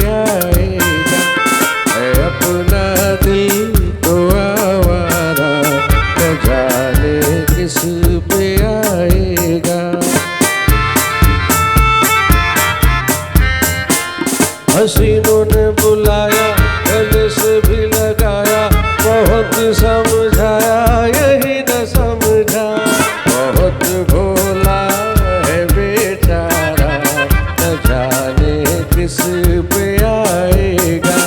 आएगा। है अपना दिल तो आवारा, न जाने किस पे आएगा। हसीनों ने बुलाया, गले से भी लगाया, बहुत समझाया यही न समझा। बहुत भोला है बेचारा, न जाने किस पे आएगा।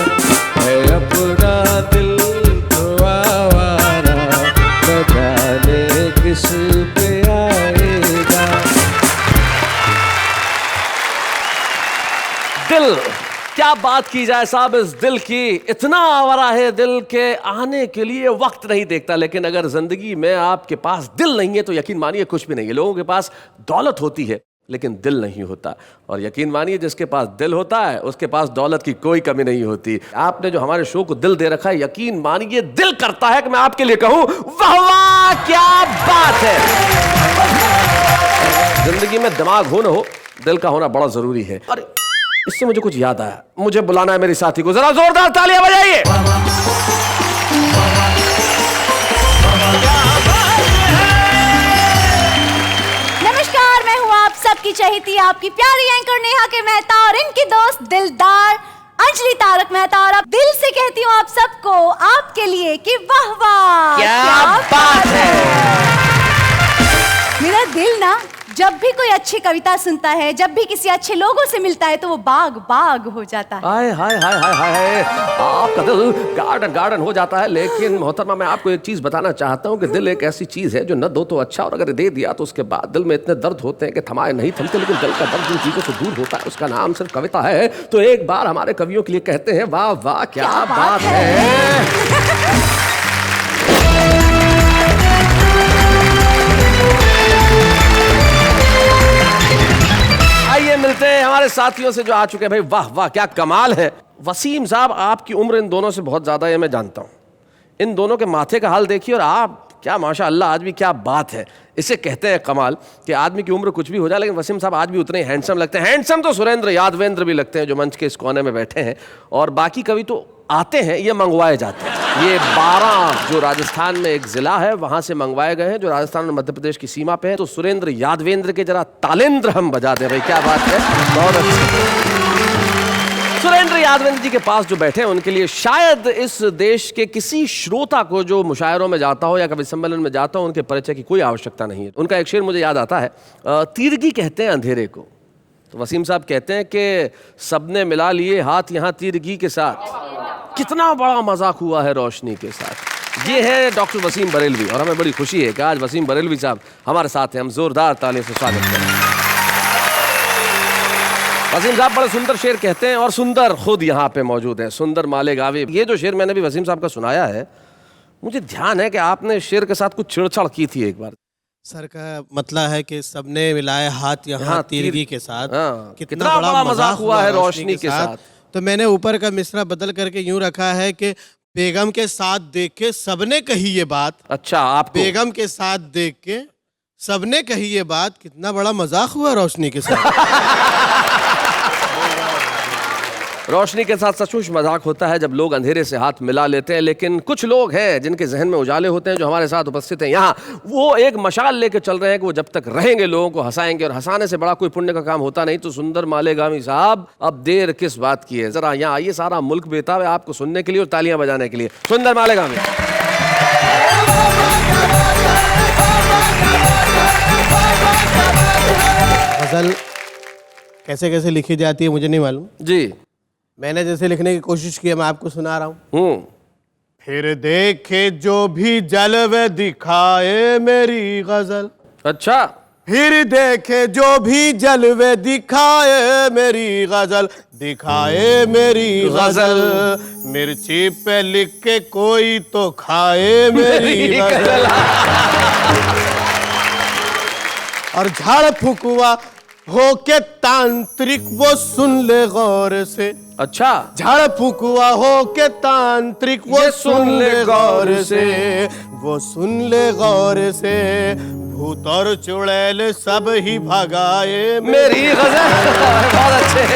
है अपना दिल तो आवारा, न जाने किस पे आएगा। दिल, क्या बात की जाए साहब इस दिल की। इतना आवारा है दिल के आने के लिए वक्त नहीं देखता। लेकिन अगर जिंदगी में आपके पास दिल नहीं है तो यकीन मानिए कुछ भी नहीं है। लोगों के पास दौलत होती है लेकिन दिल नहीं होता। और यकीन मानिए जिसके पास दिल होता है उसके पास दौलत की कोई कमी नहीं होती। आपने जो हमारे शो को दिल दे रखा है, यकीन मानिए दिल करता है कि मैं आपके लिए कहूं वाह वाह क्या बात है। जिंदगी में दिमाग हो न हो, दिल का होना बड़ा जरूरी है। और इससे मुझे कुछ याद आया, मुझे बुलाना है मेरी साथी को। जरा जोरदार तालियां बजाइए। नमस्कार, मैं हूँ आप सबकी चहेती, आपकी प्यारी एंकर नेहा के मेहता और इनकी दोस्त दिलदार अंजलि तारक मेहता। और अब दिल से कहती हूँ आप सबको, आपके लिए कि वाह वाह क्या बात है। मेरा दिल ना जब भी कोई अच्छी कविता सुनता है, जब भी किसी अच्छे लोगों से मिलता है तो वो बाग बाग हो जाता है। हाय हाय हाय हाय हाय, आपका दिल गार्डन गार्डन हो जाता है। लेकिन मोहतरमा मैं आपको एक चीज बताना चाहता हूँ कि दिल एक ऐसी चीज है जो न दो तो अच्छा, और अगर दे दिया तो उसके बाद दिल में इतने दर्द होते हैं कि थमाए नहीं थमते। लेकिन दिल का दर्द जिन चीजों से दूर होता है उसका नाम सिर्फ कविता है। तो एक बार हमारे कवियों के लिए कहते हैं वाह वाह क्या बात है। आइए मिलते हैं हमारे साथियों से जो आ चुके हैं। भाई वाह वाह क्या कमाल है। वसीम साहब, आपकी उम्र इन दोनों से बहुत ज्यादा है, मैं जानता हूं। इन दोनों के माथे का हाल देखिए और आप क्या माशाअल्लाह, आज भी क्या बात है। इसे कहते हैं कमाल कि आदमी की उम्र कुछ भी हो जाए लेकिन वसीम साहब आज भी उतने हैंडसम लगते हैं। हैंडसम तो सुरेंद्र यादवेंद्र भी लगते हैं जो मंच के इस कोने में बैठे हैं। और बाकी कवि तो आते हैं, ये मंगवाए जाते हैं। ये 12 जो राजस्थान में एक जिला है वहां से मंगवाए गए हैं, जो राजस्थान और मध्य प्रदेश की सीमा पे है। तो सुरेंद्र यादवेंद्र के जरा तालेंद्र हम बजा दें भाई, क्या बात है। बहुत अच्छे। सुरेंद्र यादवेंद्र जी के पास जो बैठे हैं उनके लिए शायद इस देश के किसी श्रोता को जो मुशायरों में जाता हो या कवि सम्मेलन में जाता हो उनके परिचय की कोई आवश्यकता नहीं है। उनका एक शेर मुझे याद आता है, तीरगी कहते हैं अंधेरे को। तो वसीम साहब कहते हैं कि सबने मिला लिए हाथ यहाँ तीरगी के साथ, कितना बड़ा मजाक हुआ है रोशनी के साथ। ये है डॉक्टर वसीम बरेलवी और हमें बड़ी खुशी है कि आज वसीम बरेलवी साहब हमारे साथ हैं। हम जोरदार तालियों से स्वागत करें। वसीम साहब बड़े सुंदर शेर कहते हैं और सुंदर खुद यहाँ पे मौजूद है, सुंदर माले गावे। ये जो शेर मैंने भी वसीम साहब का सुनाया है, मुझे ध्यान है कि आपने शेर के साथ कुछ छेड़छाड़ की थी एक बार। सर का मतलब है कि सबने मिलाए हाथ यहाँ तीरगी के साथ, कितना बड़ा मजाक हुआ है रोशनी के साथ। तो मैंने ऊपर का मिसरा बदल करके यूं रखा है कि बेगम के साथ देख के सबने कही ये बात। अच्छा, आप बेगम के साथ देख के सबने कही ये बात, कितना बड़ा मजाक हुआ रोशनी के साथ। रोशनी के साथ सचमुच मजाक होता है जब लोग अंधेरे से हाथ मिला लेते हैं। लेकिन कुछ लोग हैं जिनके जहन में उजाले होते हैं, जो हमारे साथ उपस्थित हैं यहाँ, वो एक मशाल लेके चल रहे हैं कि वो जब तक रहेंगे लोगों को हंसाएंगे, और हंसाने से बड़ा कोई पुण्य का काम होता नहीं। तो सुंदर मालेगामी साहब, अब देर किस बात की है, जरा यहाँ आइए। सारा मुल्क बेताब है आपको सुनने के लिए और तालियां बजाने के लिए। सुंदर मालेगामी। गजल कैसे कैसे लिखी जाती है मुझे नहीं मालूम जी, मैंने जैसे लिखने की कोशिश की है, मैं आपको सुना रहा हूँ। फिर देखे जो भी जलवे दिखाए मेरी गजल। अच्छा। फिर देखे जो भी जलवे दिखाए मेरी गजल, दिखाए मेरी गजल। मिर्ची पे लिख के कोई तो खाए मेरी गजल। और झाड़ फुकवा हो के तांत्रिक वो सुन ले गौर से। अच्छा। झाड़ फुकवा हो के तांत्रिक वो सुन ले गौर से, वो सुन ले गौर से। भूत और चुड़ैल सब ही भगाए मेरी गजल। बहुत अच्छे।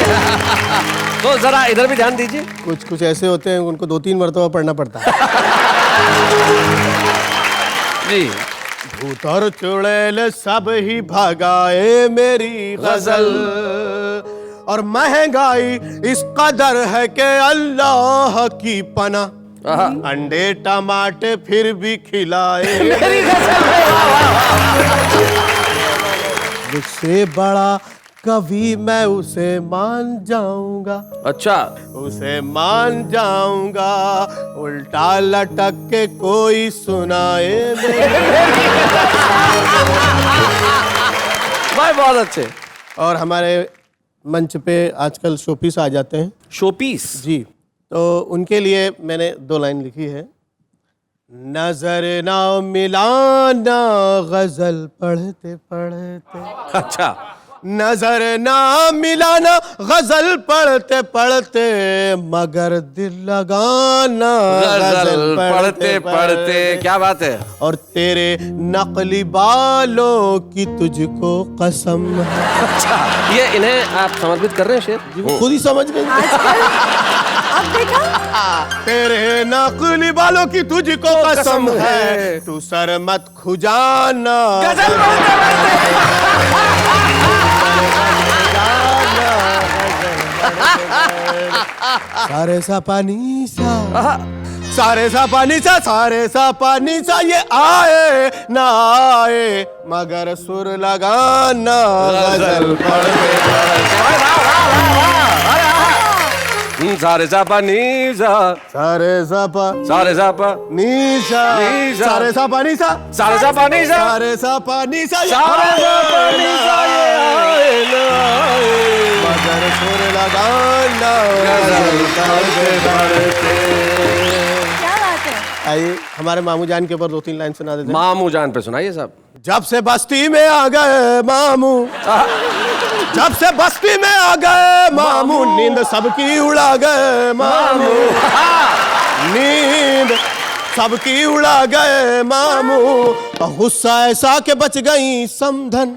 तो जरा इधर भी ध्यान दीजिए। कुछ कुछ ऐसे होते हैं उनको 2-3 मरतबा पढ़ना पड़ता है। जी। भूत और चुड़ैल सब ही भगाए मेरी गजल, और महंगाई इस कदर है कि अल्लाह की पना, अंडे टमाटे फिर भी खिलाए मेरी गजल है। मुझसे बड़ा कभी मैं उसे मान जाऊंगा, अच्छा, उसे मान जाऊंगा, उल्टा लटक के कोई सुनाए भाई बहुत अच्छे। और हमारे मंच पे आजकल शोपीस आ जाते हैं शोपीस जी, तो उनके लिए मैंने 2 लाइन लिखी है। नजर ना मिलाना गजल पढ़ते पढ़ते, अच्छा, नजर ना मिलाना गजल पढ़ते पढ़ते, मगर दिल लगाना गजल पढ़ते पढ़ते। क्या बात है। और तेरे नकली बालों की तुझको कसम है। अच्छा, ये इन्हें आप समर्पित कर रहे हैं शेर? जी, वो खुद ही समझ गए। अब देखा, तेरे नकली बालों की तुझको कसम है, तू सर मत खुजाना गजल पढ़ते पढ़ते। सारे सा पानी सा, सारे सा पानी सा, सारे सा पानी सा, ये आए ना आए मगर सुर लगाना गजल पढ़ते सारे सापा नीसा, सारे सा पा सारे सापा नीसा, नीसा। सारे सा पानी सा, सारे सापा नीसा, सारे सा पानी सा, ये सारे आए सापा नीसा, ये आए ना आए मगर सुर लगाना गजल पढ़ते पढ़ते। क्या बात है। आइए हमारे मामू जान के ऊपर 2-3 लाइन सुना देते हैं। मामू जान पे सुनाइए साहब। जब से बस्ती में आ गए मामू, जब से बस्ती में आ गए मामू, नींद सबकी उड़ा गए मामू, नींद सबकी उड़ा गए मामू, गुस्सा ऐसा के बच गई समधन,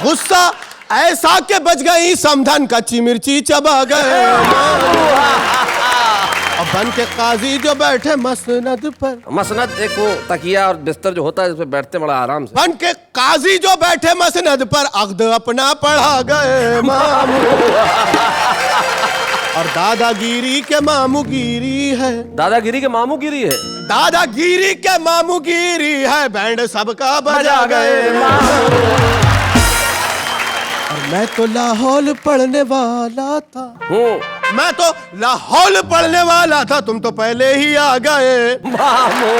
गुस्सा ऐसा के बच गई समधन, कच्ची मिर्ची चबा गए मामू, और बन के काजी जो बैठे मसनद पर, मसनद एक वो तकिया और बिस्तर जो होता है, इस पे बैठते बड़ा आराम से। बन के काजी जो बैठे मसनद पर, अक़्द अपना पढ़ा गए मामू, और दादागिरी के मामू गिरी है, दादागिरी के मामू गिरी है, दादागिरी के मामू गिरी है, बैंड सबका बजा गए मामू। और मैं तो लाहौल पढ़ने वाला था, मैं तो लाहौल पढ़ने वाला था, तुम तो पहले ही आ गए मामू।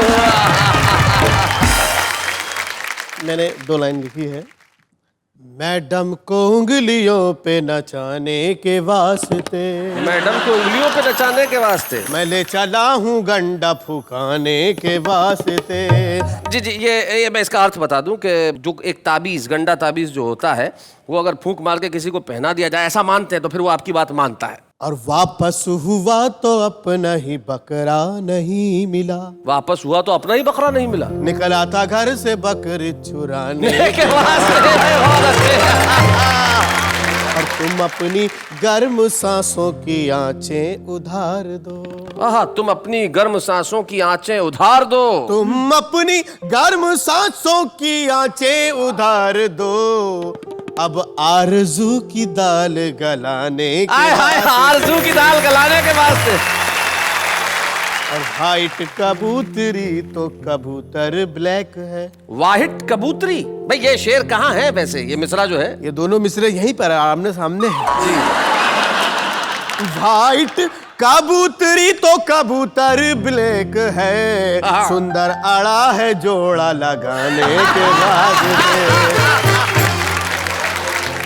मैंने 2 लाइन लिखी है। मैडम को उंगलियों पे नचाने के वास्ते, मैडम को उंगलियों पे नचाने के वास्ते, मैं ले चला हूँ गंडा फुकाने के वास्ते। जी जी, ये मैं इसका अर्थ बता दूं कि जो एक ताबीज़, गंडा ताबीज़ जो होता है, वो अगर फूंक मार के किसी को पहना दिया जाए, ऐसा मानते हैं, तो फिर वो आपकी बात मानता है। और वापस हुआ तो अपना ही बकरा नहीं मिला, वापस हुआ तो अपना ही बकरा नहीं मिला। निकला था घर से बकरी चुराने के वास्ते बहुत अच्छे। और तुम अपनी गर्म सांसों की आंचें उधार दो, आहा, तुम अपनी गर्म सांसों की आंचें उधार दो, तुम अपनी गर्म सांसों की आंचें उधार दो, अब आरज़ू की दाल गलाने के आय हाय, आरज़ू की दाल गलाने के वास्ते। और वाइट कबूतरी तो कबूतर ब्लैक है। वाहिट कबूतरी, भाई ये शेर कहाँ है वैसे, ये मिसरा जो है? ये दोनों मिसरे यहीं पर आमने सामने है जी। वाइट कबूतरी तो कबूतर ब्लैक है, सुंदर अड़ा है जोड़ा लगाने के बाद।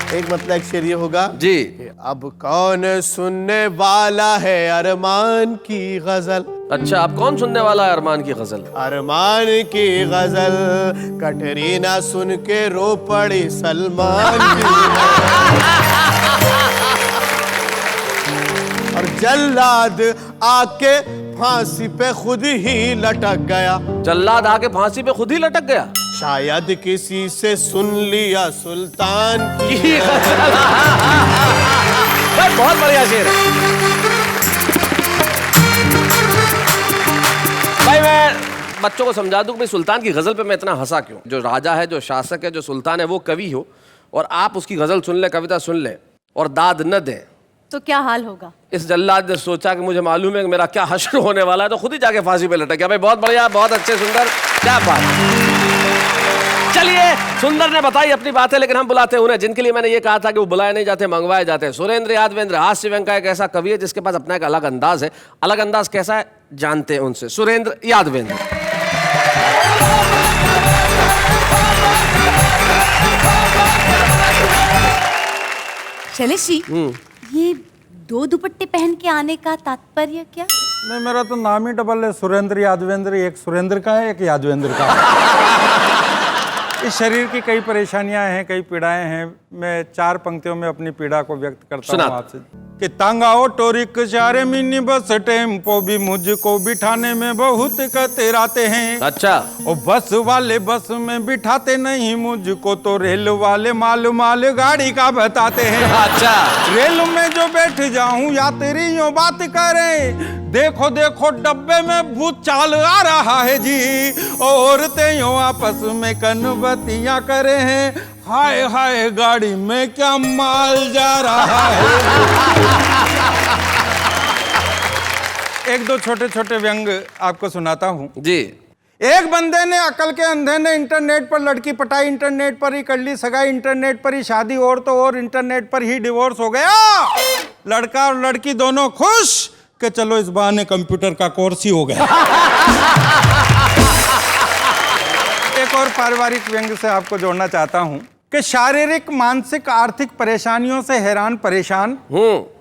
एक मतलब एक शेर ये होगा जी। अब कौन सुनने वाला है अरमान की गजल। अच्छा, अब कौन सुनने वाला है अरमान की गजल? अरमान की गजल कटरीना सुन के रो पड़ी सलमान की। और जल्लाद आके फांसी पे खुद ही लटक गया, जल्लाद आके फांसी पे खुद ही लटक गया। शायद किसी से सुन लिया सुल्तान की। भाई बहुत बढ़िया शेर है भाई। मैं बच्चों को समझा दूं कि सुल्तान की गजल पे मैं इतना हंसा क्यों। जो राजा है, जो शासक है, जो सुल्तान है, वो कवि हो और आप उसकी गजल सुन ले, कविता सुन ले और दाद न दें तो क्या हाल होगा। इस जल्लाद ने सोचा कि मुझे मालूम है कि मेरा क्या हश्र होने वाला है, तो खुद ही जाके फांसी पे लटक गया। भाई बहुत बढ़िया, बहुत अच्छे, सुंदर, क्या बात। चलिए, सुंदर ने बताई अपनी बातें, लेकिन हम बुलाते हैं उन्हें जिनके लिए मैंने ये कहा था कि वो बुलाए नहीं जाते, मंगवाए जाते हैं। सुरेंद्र यादवेंद्र हास्य व्यंग का एक ऐसा कवि है जिसके पास अपना एक अलग अंदाज है। अलग अंदाज कैसा है जानते हैं उनसे। सुरेंद्र यादवेंद्र। शैलेश जी, ये 2 दुपट्टे पहन के आने का तात्पर्य क्या। नहीं, मेरा तो नाम ही डबल है, सुरेंद्र यादवेंद्र। एक सुरेंद्र का है, एक यादवेंद्र का है। इस शरीर की कई परेशानियां हैं, कई पीड़ाएं हैं। मैं 4 पंक्तियों में अपनी पीड़ा को व्यक्त करता हूँ आपसे कि तांगा ऑटो रिक्शा रे मिनी बस टेम्पो भी मुझको बिठाने में बहुत कतराते हैं। अच्छा। और बस वाले बस में बिठाते नहीं मुझको, तो रेल वाले माल गाड़ी का बताते हैं। अच्छा। रेल में जो बैठ जाऊं यात्री यूं बात करे, देखो देखो डब्बे में भूत चाल आ रहा है जी। औरतें यूं आपस में कनबतियां करे हैं, हाय हाय गाड़ी में क्या माल जा रहा है। एक दो छोटे छोटे व्यंग आपको सुनाता हूं जी। एक बंदे ने अकल के अंधे ने इंटरनेट पर लड़की पटाई, इंटरनेट पर ही कर ली सगाई, इंटरनेट पर ही शादी और तो और इंटरनेट पर ही डिवोर्स हो गया। लड़का और लड़की दोनों खुश कि चलो इस बहाने कंप्यूटर का कोर्स ही हो गया। एक और पारिवारिक व्यंग से आपको जोड़ना चाहता हूं कि शारीरिक, मानसिक, आर्थिक परेशानियों से हैरान परेशान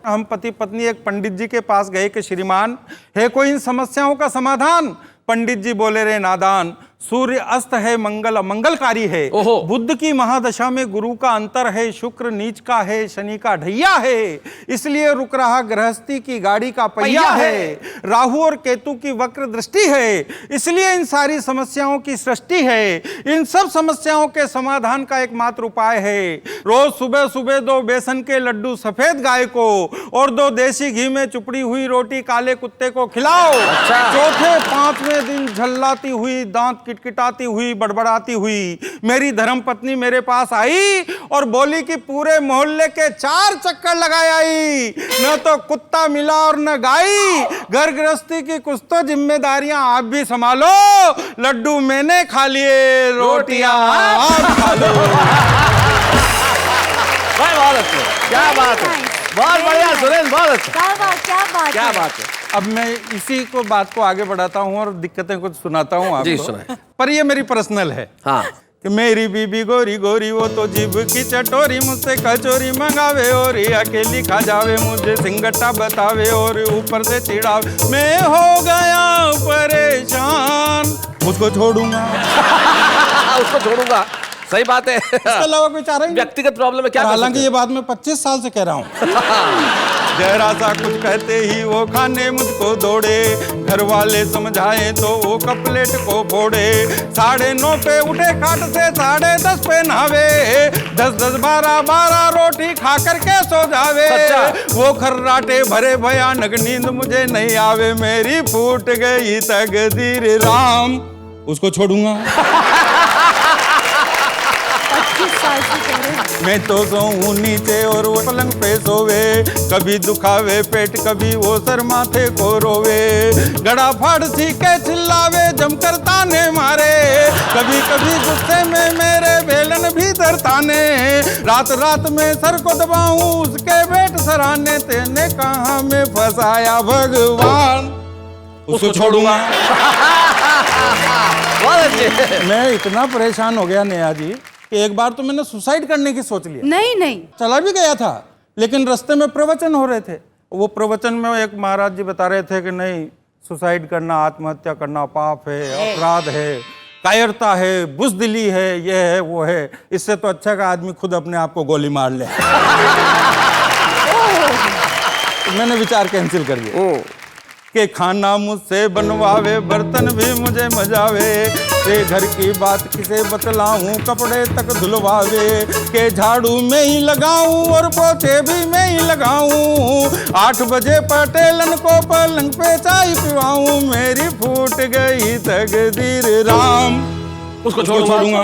हम पति पत्नी एक पंडित जी के पास गए कि श्रीमान है कोई इन समस्याओं का समाधान। पंडित जी बोले, रे नादान, सूर्य अस्त है, मंगल अमंगलकारी है। बुध की महादशा में गुरु का अंतर है, शुक्र नीच का है, शनि का ढैया है, इसलिए रुक रहा गृहस्थी की गाड़ी का पहिया है। राहु और केतु की वक्र दृष्टि है, इसलिए इन सारी समस्याओं की सृष्टि है। इन सब समस्याओं के समाधान का एकमात्र उपाय है, रोज सुबह सुबह 2 बेसन के लड्डू सफेद गाय को और 2 देसी घी में चुपड़ी हुई रोटी काले कुत्ते को खिलाओ। चौथे 5वें दिन झल्लाती हुई, दांत किटकिटाती हुई, बड़बड़ाती हुई मेरी धर्म पत्नी मेरे पास आई और बोली कि पूरे मोहल्ले के 4 चक्कर लगाए आई, न तो कुत्ता मिला और न गाई। घर गृहस्थी की कुछ तो जिम्मेदारियां आप भी संभालो, लड्डू मैंने खा लिए, रोटियां आप खा लो। भाई बहुत अच्छे, क्या बात है, बहुत बढ़िया सुरेंद्र, बहुत अच्छा। क्या बात है। अब मैं इसी को बात को आगे बढ़ाता हूँ और दिक्कतें कुछ सुनाता हूँ आपको। जी सुनाए। पर ये मेरी पर्सनल है। हाँ। कि मेरी बीबी गोरी गोरी वो तो जीभ की चटोरी, मुझसे कचोरी मंगावे और अकेली खा जावे, मुझे सिंगट्टा बतावे और ऊपर से चिढ़ावे। मैं हो गया परेशान, उसको छोड़ूंगा। उसको छोड़ूंगा, सही बात है। इसके अलावा कोई चारा ही नहीं। व्यक्तिगत प्रॉब्लम है क्या। हालांकि ये बात मैं 25 साल से कह रहा हूँ। जरा सा कुछ कहते ही वो खाने मुझको दौड़े, घर वाले समझाए तो वो कपलेट को फोड़े। 9:30 पे उठे खाट से, 10:30 पे नहावे, 10-10, 12-12 रोटी खा करके सो जावे। वो खर्राटे भरे भयानक नींद मुझे नहीं आवे, मेरी फूट गई तकदीर राम, उसको छोड़ूंगा। 25 साल से कह रहे हैं। मैं तो सोऊं नीचे और वो पलंग पे सोवे, कभी दुखावे पेट, कभी वो सर माथे को रोवे। गड़ा फाड़ सी के चिल्लावे, जमकर ताने मारे, कभी कभी गुस्से में मेरे बेलन भी दरताने। रात रात में सर को दबाऊं उसके पेट सराहने, तेने कहाँ में फंसाया भगवान, उसको छोड़ूंगा। बहुत अच्छे। मैं इतना परेशान हो गया नेहा जी कि एक बार तो मैंने सुसाइड करने की सोच लिया। नहीं चला भी गया था, लेकिन रास्ते में प्रवचन हो रहे थे। वो प्रवचन में एक महाराज जी बता रहे थे कि नहीं, सुसाइड करना, आत्महत्या करना पाप है, अपराध है, कायरता है, बुज़दिली है, ये है वो है, इससे तो अच्छा का आदमी खुद अपने आप को गोली मार ले। तो मैंने विचार कैंसिल कर दिया कि खाना मुझसे बनवावे, बर्तन भी मुझे मजावे, रे घर की बात किसे बतलाऊं, कपड़े तक धुलवावे के झाड़ू में ही लगाऊं और पोछे भी मैं ही लगाऊं। 8 बजे पटेलन को पलंग पे चाय पिवाऊं, मेरी फूट गई तकदीर राम, उसको छोड़ूंगा।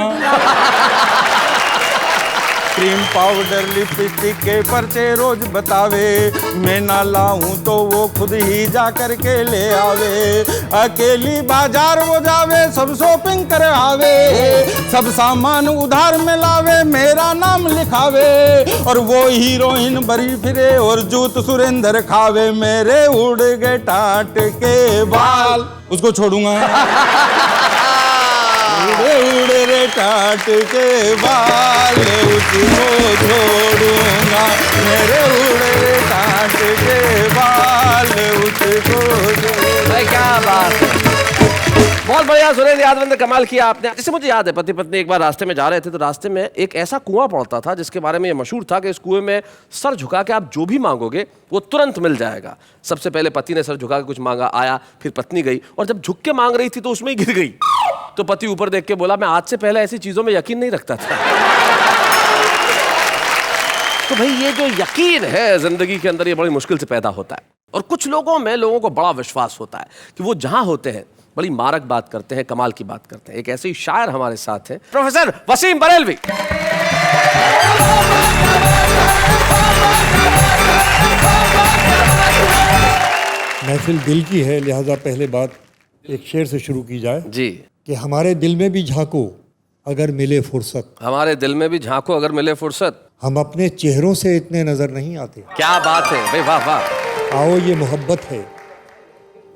क्रीम पाउडर लिपस्टिक के पर्चे रोज बतावे, मैं ना लाऊं तो वो खुद ही जा कर के ले आवे। अकेली बाजार वो जावे, सब शॉपिंग कर आवे, सब सामान उधार में लावे, मेरा नाम लिखावे। और वो हीरोइन बरी फिरे और जूत सुरेंद्र खावे, मेरे उड़ गए टाट के बाल, उसको छोड़ूंगा। उड़े उड़े रे टाट के बाल, उसको छोड़ूंगा, मेरे उड़े रे टाट के बाल, उसको छोड़ूंगा। भाई क्या बात है, बहुत बढ़िया सुरेंद्र यादव, कमाल किया आपने। जैसे मुझे याद है, पति पत्नी एक बार रास्ते में जा रहे थे, तो रास्ते में एक ऐसा कुआं पड़ता था जिसके बारे में ये मशहूर था कि इस कुएं में सर झुका के आप जो भी मांगोगे वो तुरंत मिल जाएगा। सबसे पहले पति ने सर झुका के कुछ मांगा, आया, फिर पत्नी गई और जब झुक के मांग रही थी तो उसमें ही गिर गई। तो पति ऊपर देख के बोला, मैं आज से पहले ऐसी चीजों में यकीन नहीं रखता था। तो भाई ये जो यकीन है जिंदगी के अंदर, ये बड़ी मुश्किल से पैदा होता है। और कुछ लोगों में लोगों को बड़ा विश्वास होता है कि वो जहां होते हैं बड़ी मारक बात करते हैं, कमाल की बात करते हैं। एक ऐसे ही शायर हमारे साथ हैं, प्रोफेसर वसीम बरेलवी। महफिल दिल की है, लिहाजा पहले बात एक शेर से शुरू की जाए जी। कि हमारे दिल में भी झांको अगर मिले फुर्सत, हमारे दिल में भी झांको अगर मिले फुर्सत, हम अपने चेहरों से इतने नजर नहीं आते। क्या बात है भाई, वाह वाह। आओ ये मोहब्बत है,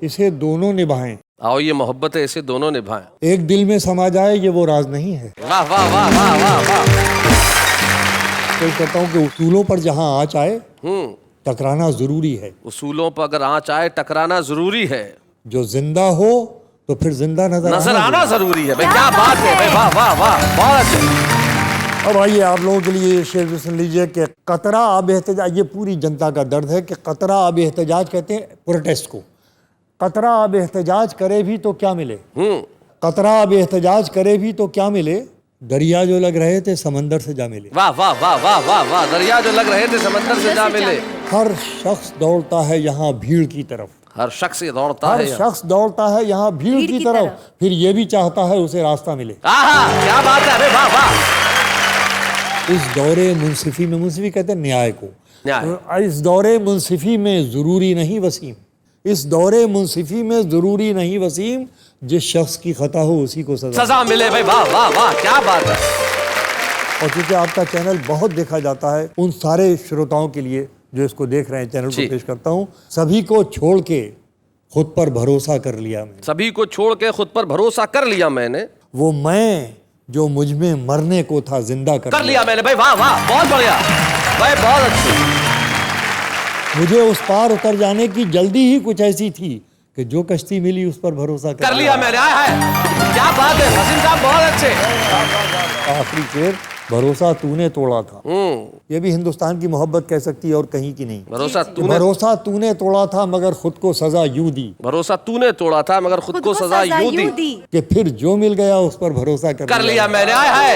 इसे दोनों निभाएं, आओ ये मोहब्बत है, इसे दोनों निभाएं। एक दिल में समा जाए ये वो राज नहीं है। वाह वाह वाह वाह वाह वाह। तो कहता हूँ कि उसूलों पर जहाँ आँच आए टकराना जरूरी है, उसूलों पर अगर आँच आए टकराना जरूरी है, जो जिंदा हो तो फिर जिंदा नजर आना जरूरी है। भाई क्या बात है भाई, वाह वाह वाह, बहुत अच्छा। अब आइए आप लोगों के लिए ये शेर भी सुन लीजिए कि कतरा आब एहतजाज, ये पूरी जनता का दर्द है कि कतरा आब एहतजाज कहते हैं प्रोटेस्ट को। कतरा आब एहतजाज करे भी तो क्या मिले, कतरा आब एहतजाज करे भी तो क्या मिले, दरिया जो लग रहे थे समंदर से जा मिले। वाह वाह वाह वाह वाह वाह, दरिया जो लग रहे थे समंदर से जा मिले। हर शख्स दौड़ता है यहाँ भीड़ की तरफ, हर शख्स ये दौड़ता हर है, शख्स दौड़ता है यहाँ भीड़ की तरफ, फिर ये भी चाहता है उसे रास्ता मिले। आहा, क्या बात है, अरे वाह वाह। इस दौरे मुंसिफी में, मुंसिफी कहते हैं न्याय को, न्याय। इस दौरे मुंसिफी में जरूरी नहीं वसीम, इस दौरे मुंसिफी में जरूरी नहीं वसीम, जिस शख्स की खता हो उसी को सजा मिले। भाई वाह वाह वाह, क्या बात है। और क्योंकि आपका चैनल बहुत देखा जाता है, उन सारे श्रोताओं के लिए जो इसको देख रहे हैं चैनल को पेश करता हूँ। सभी को छोड़ के खुद पर भरोसा कर लिया मैंने, सभी को छोड़ के खुद पर भरोसा कर लिया मैंने, वो मैं जो मुझ में मरने को था जिंदा कर लिया मैंने। भाई वाह वाह, बहुत बढ़िया भाई, बहुत अच्छी। मुझे उस पार उतर जाने की जल्दी ही कुछ ऐसी थी कि जो कश्ती मिली उस पर भरोसा कर लिया मैंने। आया है, क्या बात है वसीम साहब, बहुत अच्छे। आखिरी शेर, भरोसा तूने तोड़ा था, ये भी हिंदुस्तान की मोहब्बत कह सकती है और कहीं की नहीं। भरोसा तूने तोड़ा था मगर खुद को सजा यूं दी, भरोसा तूने तोड़ा था मगर खुद को सजा यूं दी, कि फिर जो मिल गया उस पर भरोसा कर लिया मैंने। आया है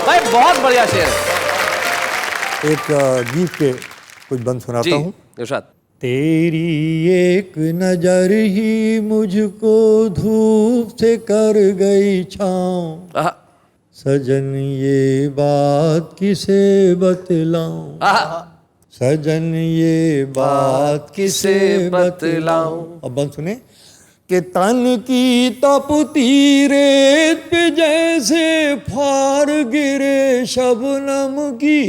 भाई, बहुत बढ़िया शेर है। एक गीत के कुछ बंद सुनाता हूँ। इरशाद। तेरी एक नजर ही मुझको धूप से कर गई छाँव, सजन ये बात किसे बतलाऊं, सजन ये बात किसे बतलाऊं। अब बंद सुने कि तन की तपती रेत पे जैसे फार गिरे शबनम की,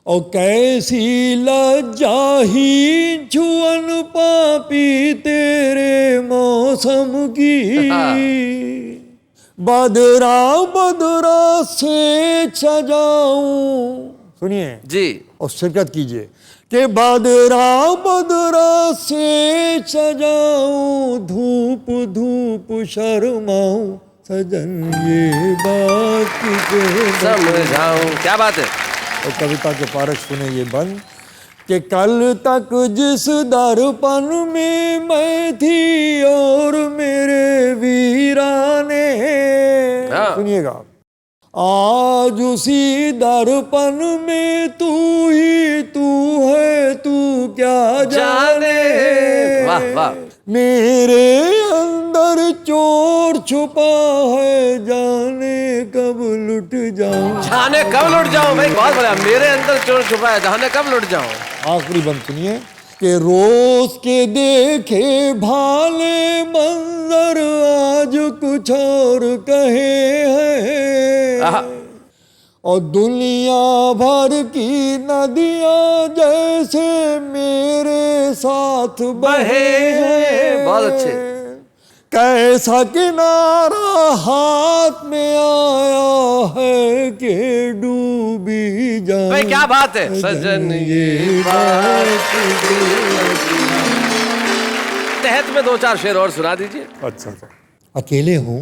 और कैसी लज्जा ही छुअन पापी तेरे मौसम की, बदरा बदरा से सजाऊं, सुनिए जी और शिरकत कीजिए कि बदरा बदरा से सजाऊं, धूप धूप शर्माऊं, सजन ये बात किसे समझाऊं। क्या बात है। और कविता के पारक सुने ये बंद कि कल तक जिस दर्पण में मैं थी और मेरे वीराने, हाँ। सुनिएगा, आज उसी दर्पण में तू ही तू है, तू क्या जाने। वाह वाह। मेरे अंदर चोर छुपा है, जाने कब लुट जाऊं। जाने कब लुट जाऊं। भाई बहुत बढ़िया। मेरे अंदर चोर छुपा है, जाने कब लुट जाऊं। आखिरी बंद सुनिए कि रोज के देखे भाले मंजर आज कुछ और कहे आहा। हैं, और दुनिया भर की नदियां जैसे मेरे साथ बहे हैं। बहुत अच्छे। कैसा किनारा हाथ में आया है कि डूबी जाए। भाई क्या बात है। सजन ये बात तहत में 2-4 शेर और सुना दीजिए। अच्छा। अकेले हूं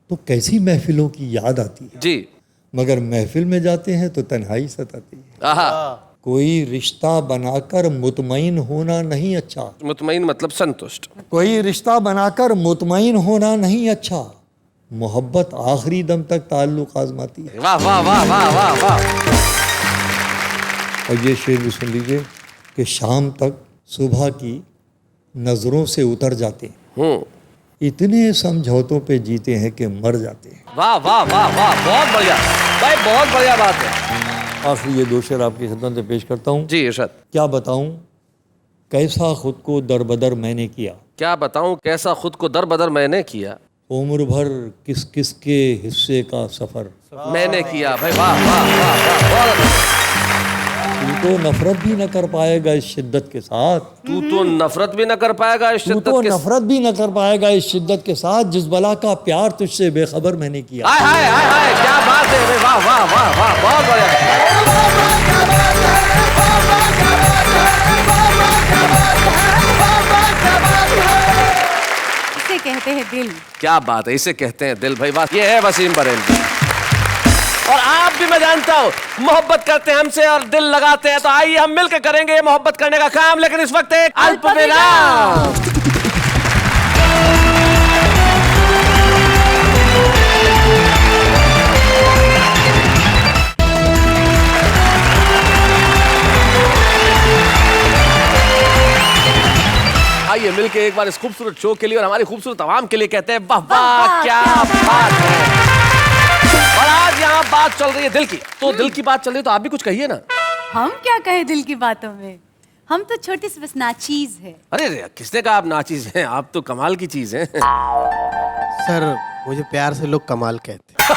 तो कैसी महफिलों की याद आती है, जी। मगर महफिल में जाते हैं तो तन्हाई सताती है। आहा। कोई रिश्ता बनाकर मुतमईन होना नहीं अच्छा, मुतमईन मतलब संतुष्ट। कोई रिश्ता बनाकर मुतमईन होना नहीं अच्छा, मोहब्बत आखिरी दम तक ताल्लुक आजमाती है। वाह वाह वाह वाह वाह वाह। और ये शेर भी सुन लीजिए कि शाम तक सुबह की नजरों से उतर जाते हैं, इतने समझौतों पे जीते हैं कि मर जाते हैं। वाह वाह वाह वाह। बहुत बढ़िया भाई, बहुत बढ़िया बात है। आखिर ये 2 शेर आपकी खिदमत में पेश करता हूँ। जी इरशाद। क्या बताऊं कैसा खुद को दरबदर मैंने किया, क्या बताऊं कैसा खुद को दरबदर मैंने किया, उम्र भर किस किस के हिस्से का सफर, मैंने किया। भाई वाह वाह वाह वाह। बहुत अच्छा। तू तो नफरत भी न कर पाएगा इस शिद्दत के साथ, तू तो नफरत भी न कर पाएगा इस तू शिद्दत तो के नफरत भी न कर पाएगा इस शिद्दत के साथ, जिस बला का प्यार तुझसे बेखबर मैंने किया। हाय हाय हाय हाय। क्या बात है भाई। वाह वाह वाह वाह। बहुत बढ़िया। इसे कहते हैं दिल। क्या बात है। इसे कहते हैं दिल। भाई वाह। ये है वसीम बरेलवी। और आप भी, मैं जानता हूं, मोहब्बत करते हैं हमसे और दिल लगाते हैं, तो आइए हम मिलकर करेंगे ये मोहब्बत करने का काम। लेकिन इस वक्त एक अल्प विराम। आइए मिलके एक बार इस खूबसूरत शो के लिए और हमारी खूबसूरत आवाम के लिए कहते हैं वाह वाह क्या बात है। और आज यहाँ बात चल रही है दिल की, तो दिल की बात चल रही है तो आप भी कुछ कहिए ना। हम क्या कहें दिल की बातों में, हम तो छोटी सी बस नाचीज है। अरे रे, किसने कहा आप नाचीज हैं, आप तो कमाल की चीज हैं। सर मुझे प्यार से लोग कमाल कहते हैं।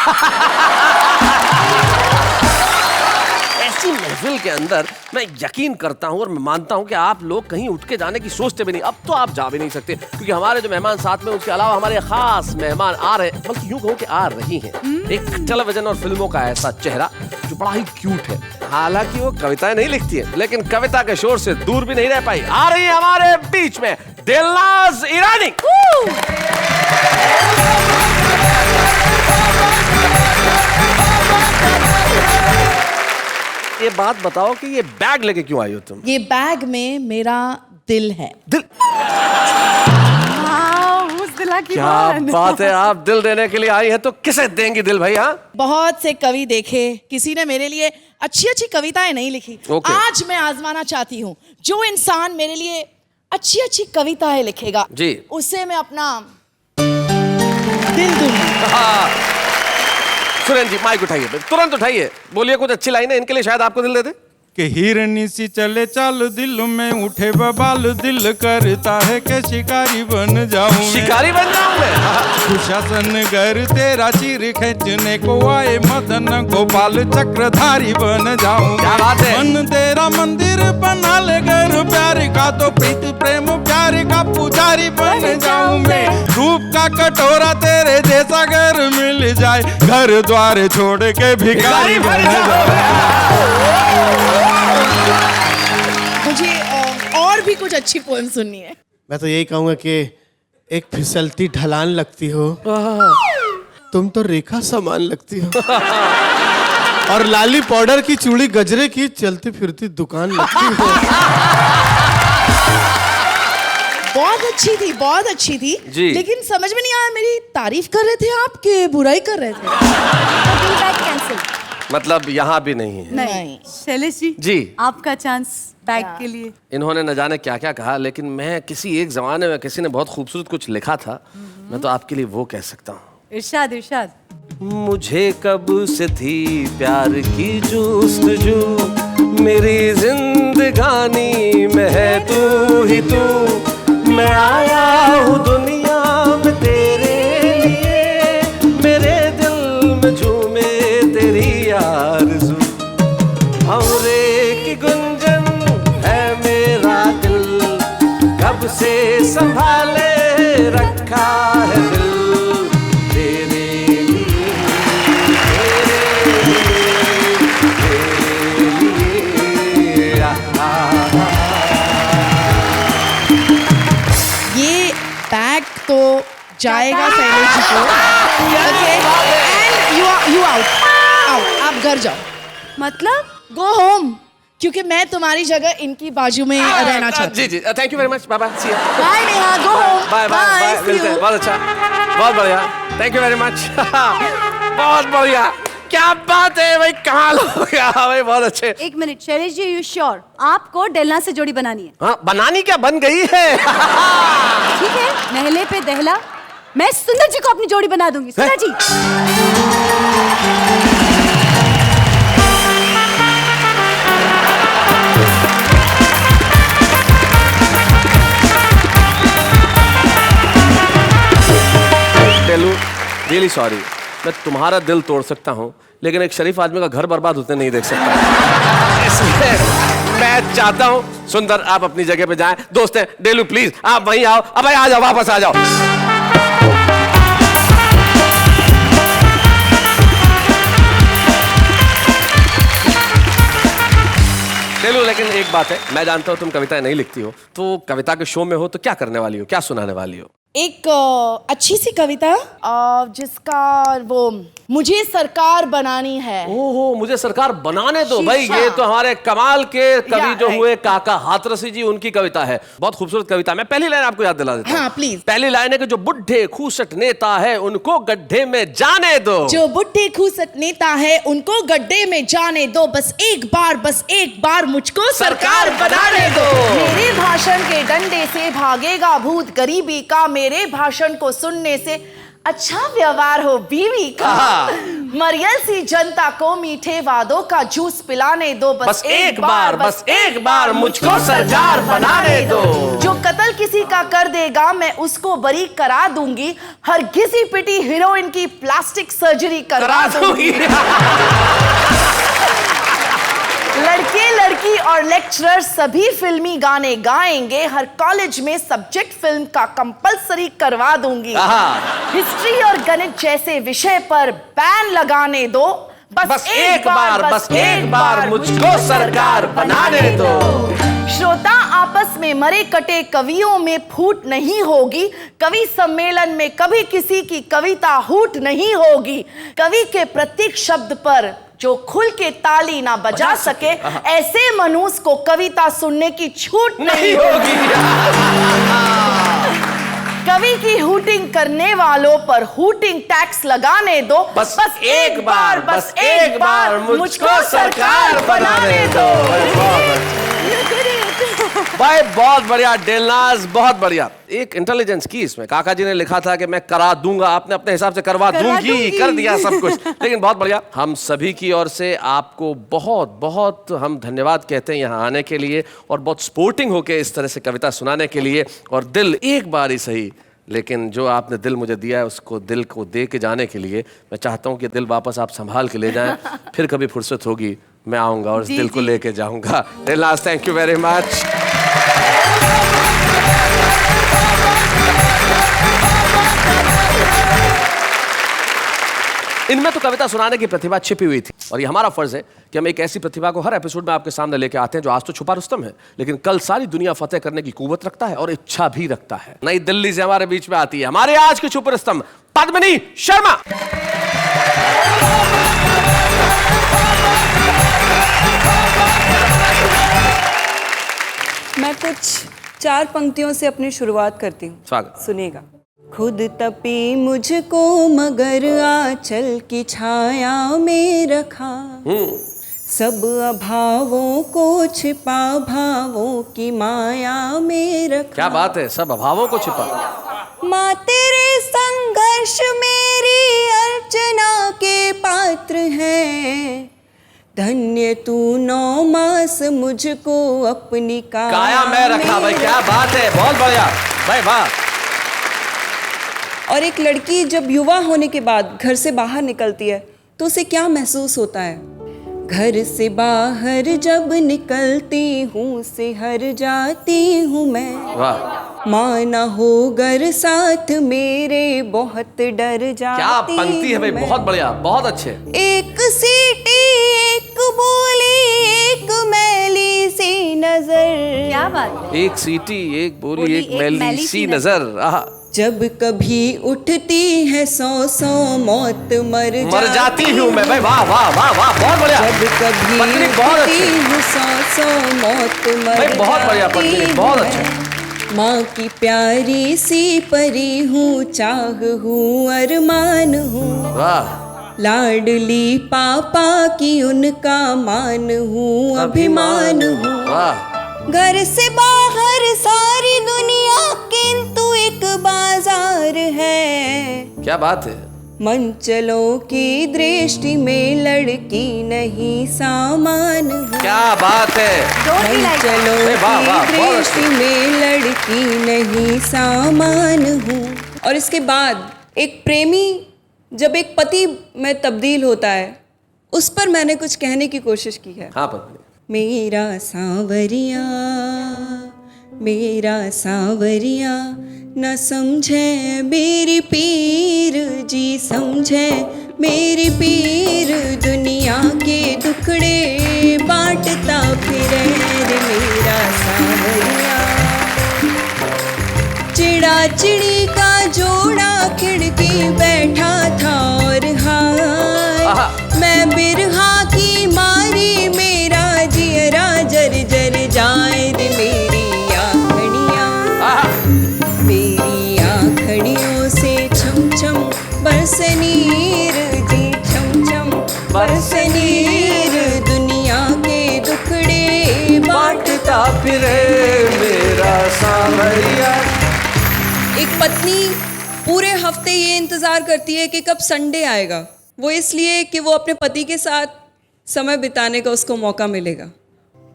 ऐसी महफिल के अंदर मैं यकीन करता हूं और मैं मानता हूं कि आप लोग कहीं उठ के जाने की सोचते भी नहीं। अब तो आप जा भी नहीं सकते क्योंकि हमारे जो मेहमान साथ में, उसके अलावा हमारे खास मेहमान आ रहे हैं, बल्कि यूं कहूं कि आ रही हैं। एक टेलीविजन और फिल्मों का ऐसा चेहरा जो बड़ा ही क्यूट है। हालांकि वो कविताएं नहीं लिखती है, लेकिन कविता के शोर से दूर भी नहीं रह पाई। आ रही है हमारे बीच में दिलनाज ईरानी। ये बात बताओ कि ये बैग लेके क्यों आई हो तुम? ये बैग में मेरा दिल है। दिल? उस दिला की क्या बात है, आप दिल देने के लिए आई है, तो किसे देंगी दिल भाई? हाँ, बहुत से कवि देखे, किसी ने मेरे लिए अच्छी अच्छी कविताएं नहीं लिखी। Okay. आज मैं आजमाना चाहती हूँ, जो इंसान मेरे लिए अच्छी अच्छी कविताएं लिखेगा जी, उससे मैं अपना दिल दूंगी। सुरेंद्र जी माइक उठाइए, तुरंत उठाइए, बोलिए कुछ अच्छी लाइन है, इनके लिए शायद आपको दिल दे दे। कि हिरनी सी चले चाल दिल में उठे बबाल, दिल करता है कि शिकारी बन जाऊं मैं। शिकारी बन जाऊं मैं। दुशासन घर तेरा चीर खींचने को आए, मदन गोपाल चक्रधारी बन जाऊं। क्या बात है। मन तेरा मंदिर बना ले घर प्यार का, तो प्रीत प्रेम प्यार का पुजारी बन जाऊं मैं। रूप का कटोरा तेरे जैसा घर मिल जाए, घर द्वार छोड़ के भिखारी बन जाऊं। मुझे और भी कुछ अच्छी पोएम सुननी है। मैं तो यही कहूंगा कि एक फिसलती ढलान लगती हो, तुम तो रेखा समान लगती हो। और लाली पाउडर की चूड़ी गजरे की चलती फिरती दुकान लगती है। बहुत अच्छी थी, बहुत अच्छी थी। जी। लेकिन समझ में नहीं आया, मेरी तारीफ कर रहे थे आप कि बुराई कर रहे थे? कैंसिल। मतलब यहाँ भी नहीं है। नहीं। शैलेश जी, जी। आपका चांस बैग के लिए। इन्होंने न जाने क्या क्या कहा, लेकिन मैं किसी एक जमाने में किसी ने बहुत खूबसूरत कुछ लिखा था, मैं तो आपके लिए वो कह सकता हूँ। इरशाद इरशाद। मुझे कब से थी प्यार की जुस्तजू, मेरी जिंदगानी में है तू ही तू, मैं आया हूँ दुनिया में तेरे लिए, मेरे दिल में झूमे तेरी आरज़ू, हमरे की गुंजन है मेरा दिल, कब से संभाले रखा है दिल तेरे लिए, ये बैग तो जाएगा शैलेश जी को। एंड यू आउट, आप घर जाओ, मतलब गो होम, क्योंकि मैं तुम्हारी जगह इनकी बाजू में रहना चाहती जी जी, thank you very much, bye bye, C you, हूँ। Bye Neha, go home. Bye bye bye, मिलते हैं, बहुत अच्छा, बहुत बढ़िया, थैंक यू वेरी मच। बहुत बढ़िया, क्या बात है भाई, कमाल हो गया भाई, बहुत अच्छे। एक minute Shailesh ji, you sure आपको डेलना से जोड़ी बनानी है? हाँ, बनानी क्या, बन गई है। ठीक है, नहले पे दहला, मैं सुंदर जी को अपनी जोड़ी बना दूंगी। सुंदर जी, रियली सॉरी, मैं तुम्हारा दिल तोड़ सकता हूँ, लेकिन एक शरीफ आदमी का घर बर्बाद होते नहीं देख सकता। इसलिए मैं चाहता हूँ सुंदर आप अपनी जगह पे जाएं। दोस्त हैं डेलू, प्लीज आप वहीं आओ, अब आ जाओ, वापस आ जाओ। डेलू, लेकिन एक बात है, मैं जानता हूँ तुम कविताएं नहीं लिखती हो, तो कविता के शो में हो तो क्या करने वाली हो, क्या सुनाने वाली हो? एक अच्छी सी कविता जिसका वो मुझे सरकार बनानी है। ओहो, मुझे सरकार बनाने दो भाई, शीशा। ये तो हमारे कमाल के कवि जो right. हुए काका हाथरसी जी, उनकी कविता है, बहुत खूबसूरत कविता। मैं पहली लाइन आपको याद दिला देता हूं। हाँ, please. पहली लाइन है कि जो बुढ़े खूसट नेता है उनको गड्ढे में जाने दो, जो बुढ़े खूसट नेता है उनको गड्ढे में जाने दो, बस एक बार मुझको सरकार बनाने दो। मेरे भाषण के डंडे से भागेगा भूत गरीबी का, मेरे भाषण को सुनने से अच्छा व्यवहार हो बीवी का, मरियल सी जनता को मीठे वादों का जूस पिलाने दो, बस एक बार मुझको सरकार बनाने दो। जो कत्ल किसी का कर देगा मैं उसको बरी करा दूंगी, हर घिसी पिटी हीरोइन की प्लास्टिक सर्जरी करा दूंगी। लड़के लड़की और लेक्चरर सभी फिल्मी गाने गाएंगे, हर कॉलेज में सब्जेक्ट फिल्म का कंपलसरी करवा दूंगी, हिस्ट्री और गणित जैसे विषय पर बैन लगाने दो, बस एक बार मुझको सरकार बनाने दो। श्रोता आपस में मरे कटे कवियों में फूट नहीं होगी, कवि सम्मेलन में कभी किसी की कविता हूट नहीं होगी, कवि के प्रत्येक शब्द पर जो खुल के ताली ना बजा सके, ऐसे मनुष्य को कविता सुनने की छूट नहीं होगी। कवि की हूटिंग करने वालों पर हूटिंग टैक्स लगाने दो, बस एक बार मुझको सरकार बनाने दो। भाई बहुत बढ़िया डेलनाज, बहुत बढ़िया। एक इंटेलिजेंस की इसमें, काका जी ने लिखा था कि मैं करा दूंगा, आपने अपने हिसाब से करवा दूंगी कर दिया सब कुछ, लेकिन बहुत बढ़िया। हम सभी की ओर से आपको बहुत बहुत हम धन्यवाद कहते हैं यहाँ आने के लिए, और बहुत स्पोर्टिंग होके इस तरह से कविता सुनाने के लिए, और दिल एक बार ही सही, लेकिन जो आपने दिल मुझे दिया है उसको दिल को दे के जाने के लिए मैं चाहता हूँ कि दिल वापस आप संभाल के ले जाएं। फिर कभी फुर्सत होगी मैं आऊँगा और इस दिल को लेके जाऊँगा। Delnaz, thank you very much. इनमें तो कविता सुनाने की प्रतिभा छिपी हुई थी, और ये हमारा फर्ज है कि हम एक ऐसी प्रतिभा को हर एपिसोड में आपके सामने लेके आते हैं जो आज तो छुपा रुस्तम है, लेकिन कल सारी दुनिया फतेह करने की कुव्वत रखता है और इच्छा भी रखता है। नई दिल्ली से हमारे बीच में आती है हमारे आज की छुपा रुस्तम पद्मिनी शर्मा। मैं कुछ 4 पंक्तियों से अपनी शुरुआत करती हूँ। स्वागत। सुनिएगा। खुद तपी मुझको मगर आंचल की छाया में रखा, सब अभावों को छिपा भावों की माया में रखा। क्या बात है, सब अभावों को छिपा। माँ तेरे संघर्ष मेरी अर्चना के पात्र है, धन्य तू 9 मास मुझको अपनी काया में रखा। भाई क्या बात है, बहुत बढ़िया भाई, वाह। और एक लड़की जब युवा होने के बाद घर से बाहर निकलती है तो उसे क्या महसूस होता है? घर से बाहर जब निकलती हूँ सिहर जाती हूँ मैं, वाह। माँ न हो घर साथ मेरे बहुत डर जाती। क्या पंक्ति है भाई, बहुत बढ़िया, बहुत अच्छे। एक सीटी एक बोली एक मैली सी नजर। क्या बात है। एक सीटी एक बोली एक मैली सी नजर। आहा। जब कभी उठती है 100 मौत मर जाती हूँ मैं। भाई वाह वाह वाह वाह, बहुत बढ़िया। जब कभी पत्नी बहुत उठती अच्छी। हूँ 100 मौत मर भाई बहुत बढ़िया पत्नी, बहुत जाती अच्छा। हूँ। माँ की प्यारी सी परी हूँ, चाह हूँ अरमान हूँ, वाह। लाडली पापा की उनका मान हूँ अभिमान हूँ। वाह। घर से बाहर सारी दुनिया किंतु एक बाजार है, क्या बात है। मंचलों की दृष्टि में लड़की नहीं सामान है। क्या बात है। मंचलों की दृष्टि में लड़की नहीं सामान हूँ। और इसके बाद एक प्रेमी जब एक पति में तब्दील होता है, उस पर मैंने कुछ कहने की कोशिश की है। हाँ पत्नी। मेरा सांवरिया न समझे मेरी पीर जी, समझे मेरी पीर, दुनिया के दुखड़े बांटता फिरे रे मेरा सांवरिया। चिड़ा चिड़ी का जोड़ा खिड़की बैठा था और हाय मैं बिरहा की मारी, मेरा जियरा जर जर जाए रे मेरी आँखड़ियाँ, मेरी आँखड़ियों से छम छम बरसनीर जी, छम छम बरसनीर, दुनिया के दुखड़े बांटता फिरे मेरा सांवरिया। एक पत्नी पूरे हफ्ते ये इंतजार करती है कि कब संडे आएगा, वो इसलिए कि वो अपने पति के साथ समय बिताने का उसको मौका मिलेगा।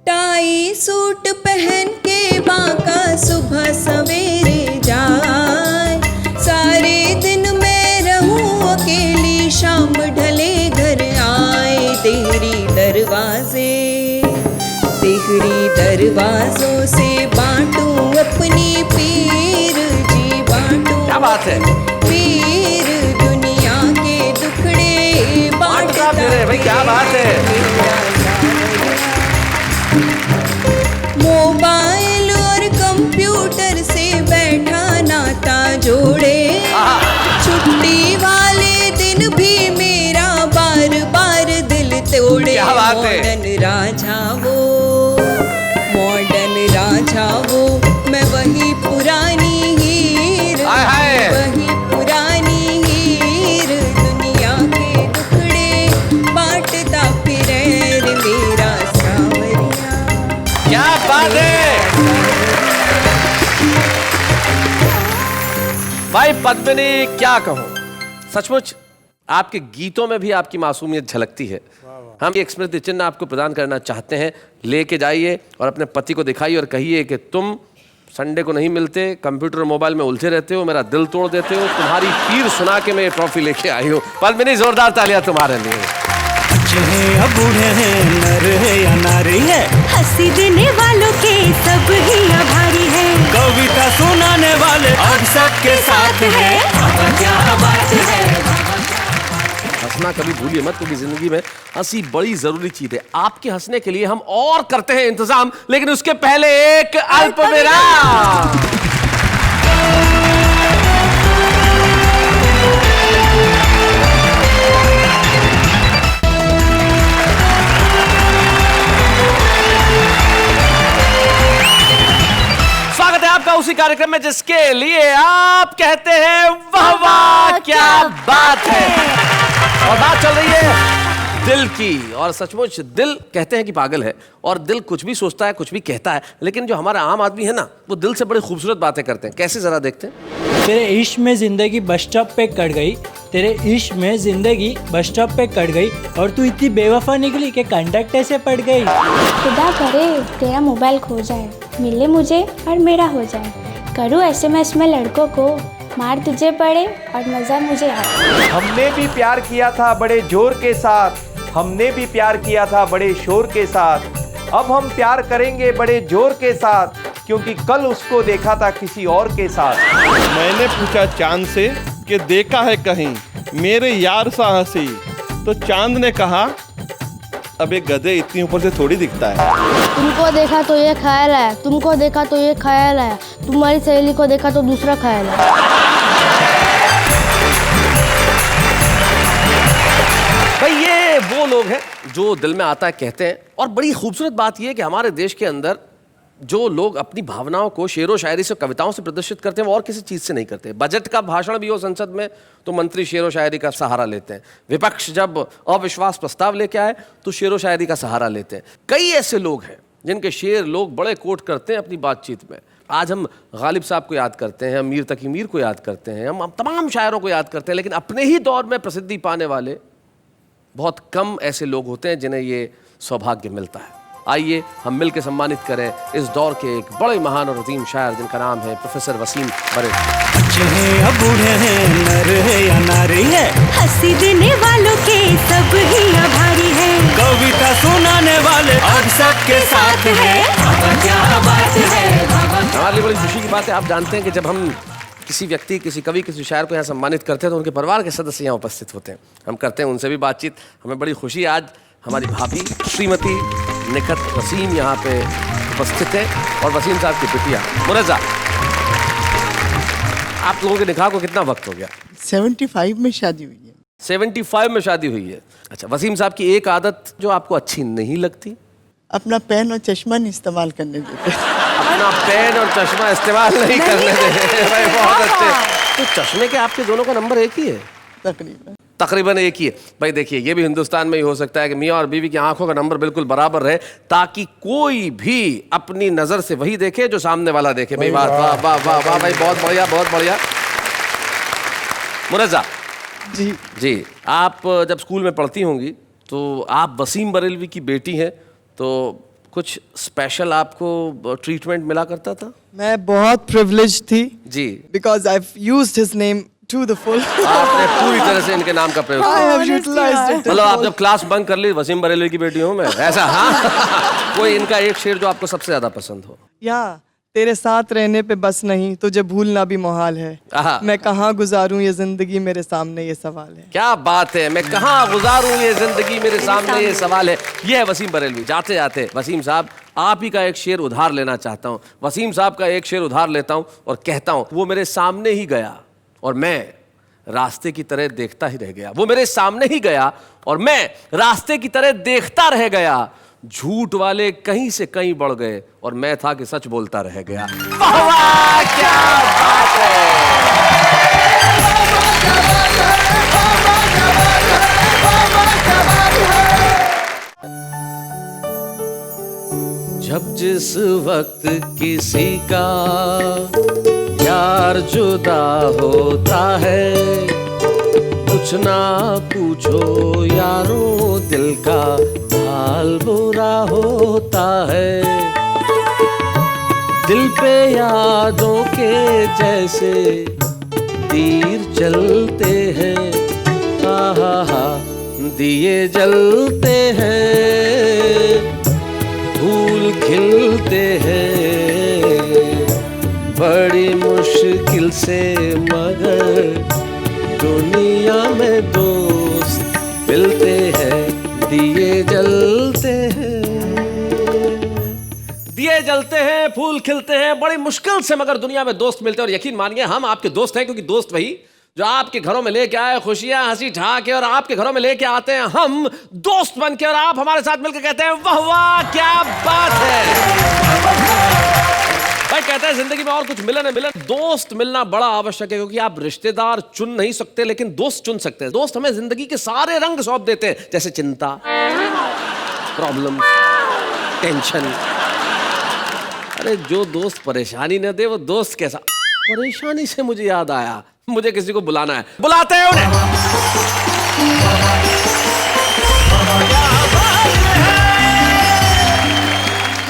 टाई सूट पहन के बाका सुबह सवेरे जाए, सारे दिन मैं रहूं अकेली, शाम ढले घर आए, तेरी दरवाजों से बांटूं अपनी पीर जी, बांटूं। क्या बात है। पीर दुनिया के दुखड़े बांटता फिरे। भाई क्या बात है। मोबाइल और कंप्यूटर से बैठा नाता जोड़े, छुट्टी वाले दिन भी मेरा बार बार दिल तोड़े। क्या बात है। मॉडर्न राजा वो मैं वही पुरानी हीर, वही पुरानी हीर, दुनिया के टुकड़े बांटता फिरे रे मेरा सांवरिया। क्या बात है भाई पद्मिनी, क्या कहूं। सचमुच आपके गीतों में भी आपकी मासूमियत झलकती है। हम ये स्मृति चिन्ह आपको प्रदान करना चाहते हैं, लेके जाइए और अपने पति को दिखाइए और कहिए कि तुम संडे को नहीं मिलते, कंप्यूटर और मोबाइल में उलझे रहते हो, मेरा दिल तोड़ देते हो, तुम्हारी पीर सुना के मैं ये ट्रॉफी लेके आई हूँ। पद्मिनी जोरदार तालियां तुम्हारे लिए। बच्चे हैं या बूढ़े हैं, नर है या नारी है, हंसी देने वालों के सब ही आभारी है, कविता सुनाने वाले अब सबके साथ है। क्या बात है। हंसना कभी भूलिए मत, क्योंकि जिंदगी में हंसी बड़ी जरूरी चीज है। आपके हंसने के लिए हम और करते हैं इंतजाम, लेकिन उसके पहले एक अल्प विराम। उसी कार्यक्रम में जिसके लिए आप कहते हैं वाह वाह क्या बात है। और बात चल रही है दिल की, और सचमुच दिल कहते हैं कि पागल है, और दिल कुछ भी सोचता है, कुछ भी कहता है, लेकिन जो हमारा आम आदमी है ना, वो दिल से बड़ी खूबसूरत बातें करते हैं। कैसे, जरा देखते हैं। तेरे इश्क में जिंदगी बस स्टॉप पे कट गई, तेरे इश्क में जिंदगी बस स्टॉप पे कट गई, और तू इतनी बेवफा निकली कि कंडक्टर से पड़ गई। खुदा करे तेरा मोबाइल खो जाए, मिले मुझे और मेरा हो जाए, करूँ SMS में लड़कों को, मार तुझे पड़े और मजा मुझे आए। हमने भी प्यार किया था बड़े जोर के साथ, हमने भी प्यार किया था बड़े शोर के साथ, अब हम प्यार करेंगे बड़े जोर के साथ, क्योंकि कल उसको देखा था किसी और के साथ। मैंने पूछा चांद से कि देखा है कहीं मेरे यार सा हंसी, तो चांद ने कहा अब एक गधे इतनी ऊपर से थोड़ी दिखता है। तुमको देखा तो ये ख्याल आया, तुमको देखा तो ये ख्याल आया, तुम्हारी सहेली को देखा तो दूसरा ख्याल आया। भाई ये वो लोग हैं जो दिल में आता है कहते हैं। और बड़ी खूबसूरत बात यह है कि हमारे देश के अंदर जो लोग अपनी भावनाओं को शेरो शायरी से, कविताओं से प्रदर्शित करते हैं, वो और किसी चीज़ से नहीं करते। बजट का भाषण भी हो संसद में तो मंत्री शेरो शायरी का सहारा लेते हैं, विपक्ष जब अविश्वास प्रस्ताव लेके आए तो शेरो शायरी का सहारा लेते हैं। कई ऐसे लोग हैं जिनके शेर लोग बड़े कोट करते हैं अपनी बातचीत में। आज हम गालिब साहब को याद करते हैं, हम मीर तकी मीर को याद करते हैं, हम तमाम शायरों को याद करते हैं, लेकिन अपने ही दौर में प्रसिद्धि पाने वाले बहुत कम ऐसे लोग होते हैं जिन्हें ये सौभाग्य मिलता है। आइए हम मिल के सम्मानित करें इस दौर के एक बड़े महान और अजीम शायर जिनका नाम है प्रोफेसर वसीम बरेलवी। बच्चे हैं या बूढ़े हैं, नर है या नारी है, हंसी देने वालों के सब ही आभारी है, कविता सुनाने वाले अब सबके साथ है। क्या बात है। हमारे लिए बड़ी खुशी की बात है। आप जानते हैं कि जब हम किसी व्यक्ति, किसी कवि, किसी शायर को यहाँ सम्मानित करते हैं तो उनके परिवार के सदस्य यहाँ उपस्थित होते हैं। हम करते हैं उनसे भी बातचीत। हमें बड़ी खुशी है आज हमारी भाभी श्रीमती निखत वसीम यहाँ पे उपस्थित है, और वसीम साहब की बिटिया मुनज़्ज़ा। आप लोगों के निकाह को कितना वक्त हो गया? 75 में शादी हुई है। 75 में शादी हुई है। अच्छा, वसीम साहब की एक आदत जो आपको अच्छी नहीं लगती? अपना पेन और चश्मा नहीं इस्तेमाल करने देते। अपना पेन और चश्मा इस्तेमाल नहीं करने देते। भाई बहुत अच्छे। तो चश्मे के आपके दोनों का नंबर एक ही है? तकरीबन एक ही है। भाई देखिए, ये भी हिंदुस्तान में ही हो सकता है कि मियाँ और बीवी की आंखों का नंबर बिल्कुल बराबर रहे, ताकि कोई भी अपनी नजर से वही देखे जो सामने वाला देखे। भाई वाह वाह वाह वाह वाह भाई, बहुत बढ़िया बहुत बढ़िया। मुनज़्ज़ा जी, आप जब स्कूल में पढ़ती होंगी तो आप वसीम बरेलवी की बेटी हैं, तो कुछ स्पेशल आपको ट्रीटमेंट मिला करता था? मैं बहुत प्रिविलेज थी जी, because I have used his name to the full. आपने पूरी तरह से इनके नाम का प्रयोग किया। मतलब आप जब क्लास बंक कर ली, वसीम बरेलवी की बेटी हूँ मैं, ऐसा? हाँ। कोई इनका एक शेर जो आपको सबसे ज्यादा पसंद हो? या तेरे साथ रहने पे बस नहीं, तुझे भूलना भी मुहाल है, मैं कहाँ गुजारूं ये जिंदगी मेरे सामने ये सवाल है। क्या बात है, मैं कहाँ गुजारूं ये जिंदगी मेरे सामने ये सवाल है। ये है वसीम बरेलवी। जाते जाते वसीम साहब, आप ही का एक शेर उधार लेना चाहता हूँ। वसीम साहब का एक शेर उधार लेता हूँ और कहता हूँ, वो मेरे सामने ही गया और मैं रास्ते की तरह देखता ही रह गया। वो मेरे सामने ही गया और मैं रास्ते की तरह देखता रह गया। झूठ वाले कहीं से कहीं बढ़ गए और मैं था कि सच बोलता रह गया। वाह वाह क्या बात है। जब जिस वक्त किसी का यार जुदा होता है, कुछ ना पूछो यारों, दिल का हाल बुरा होता है। दिल पे यादों के जैसे तीर चलते हैं, हा दिए जलते हैं, फूल खिलते हैं, बड़ी मुश्किल से मगर दुनिया में दोस्त मिलते हैं, दिए जलते हैं। दिए जलते हैं, फूल खिलते हैं, बड़ी मुश्किल से मगर दुनिया में दोस्त मिलते हैं। और यकीन मानिए हम आपके दोस्त हैं, क्योंकि दोस्त वही जो आपके घरों में लेके आए खुशियां, हंसी ठहाके, और आपके घरों में लेके आते हैं हम दोस्त बनके, और आप हमारे साथ मिलकर कहते हैं वाह वाह क्या बात है। भाई कहते हैं जिंदगी में और कुछ मिले न मिले, दोस्त मिलना बड़ा आवश्यक है, क्योंकि आप रिश्तेदार चुन नहीं सकते लेकिन दोस्त चुन सकते हैं। दोस्त हमें जिंदगी के सारे रंग सौंप देते हैं, जैसे चिंता, प्रॉब्लम, टेंशन। अरे जो दोस्त परेशानी न दे वो दोस्त कैसा। परेशानी से मुझे याद आया, मुझे किसी को बुलाना है, बुलाते हैं उन्हें।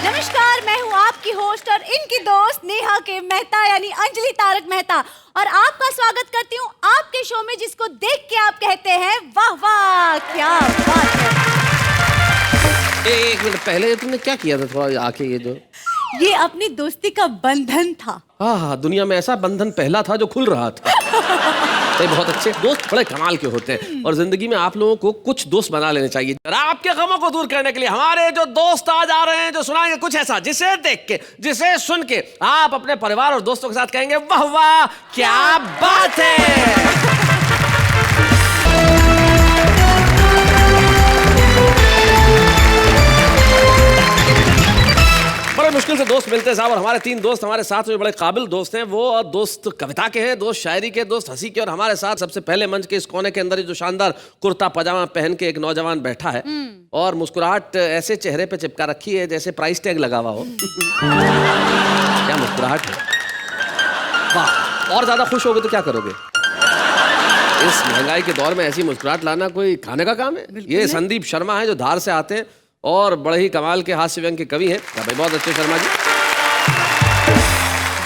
नमस्कार, मैं हूँ आपकी होस्ट और इनकी दोस्त नेहा के मेहता यानी अंजलि तारक मेहता, और आपका स्वागत करती हूँ आपके शो में, जिसको देख के आप कहते हैं वाह वाह क्या बात है। एक मिनट पहले तुमने क्या किया था? थोड़ा आके ये अपनी दोस्ती का बंधन था। हाँ, दुनिया में ऐसा बंधन पहला था जो खुल रहा था। बहुत अच्छे दोस्त बड़े कमाल के होते हैं, और जिंदगी में आप लोगों को कुछ दोस्त बना लेने चाहिए। आपके गमों को दूर करने के लिए हमारे जो दोस्त आज आ रहे हैं, जो सुनाएंगे कुछ ऐसा जिसे देख के, जिसे सुन के आप अपने परिवार और दोस्तों के साथ कहेंगे वाह वाह क्या बात है। बड़े मुश्किल से दोस्त मिलते हैं साहब, और हमारे 3 दोस्त हमारे साथ में बड़े काबिल दोस्त हैं। वो दोस्त कविता के हैं, दोस्त शायरी के, दोस्त हंसी के, और हमारे साथ सबसे पहले मंच के इस कोने के अंदर जो शानदार कुर्ता पजामा पहन के एक नौजवान बैठा है और मुस्कुराहट ऐसे चेहरे पे चिपका रखी है जैसे प्राइस टैग लगा हुआ हो। क्या मुस्कुराहट है, वाह। और ज्यादा खुश होगे तो क्या करोगे? इस महंगाई के दौर में ऐसी मुस्कुराहट लाना कोई खाने का काम है? ये संदीप शर्मा है जो धार से आते हैं और बड़े ही कमाल के हास्य व्यंग के कवि हैं। भाई बहुत अच्छे शर्मा जी।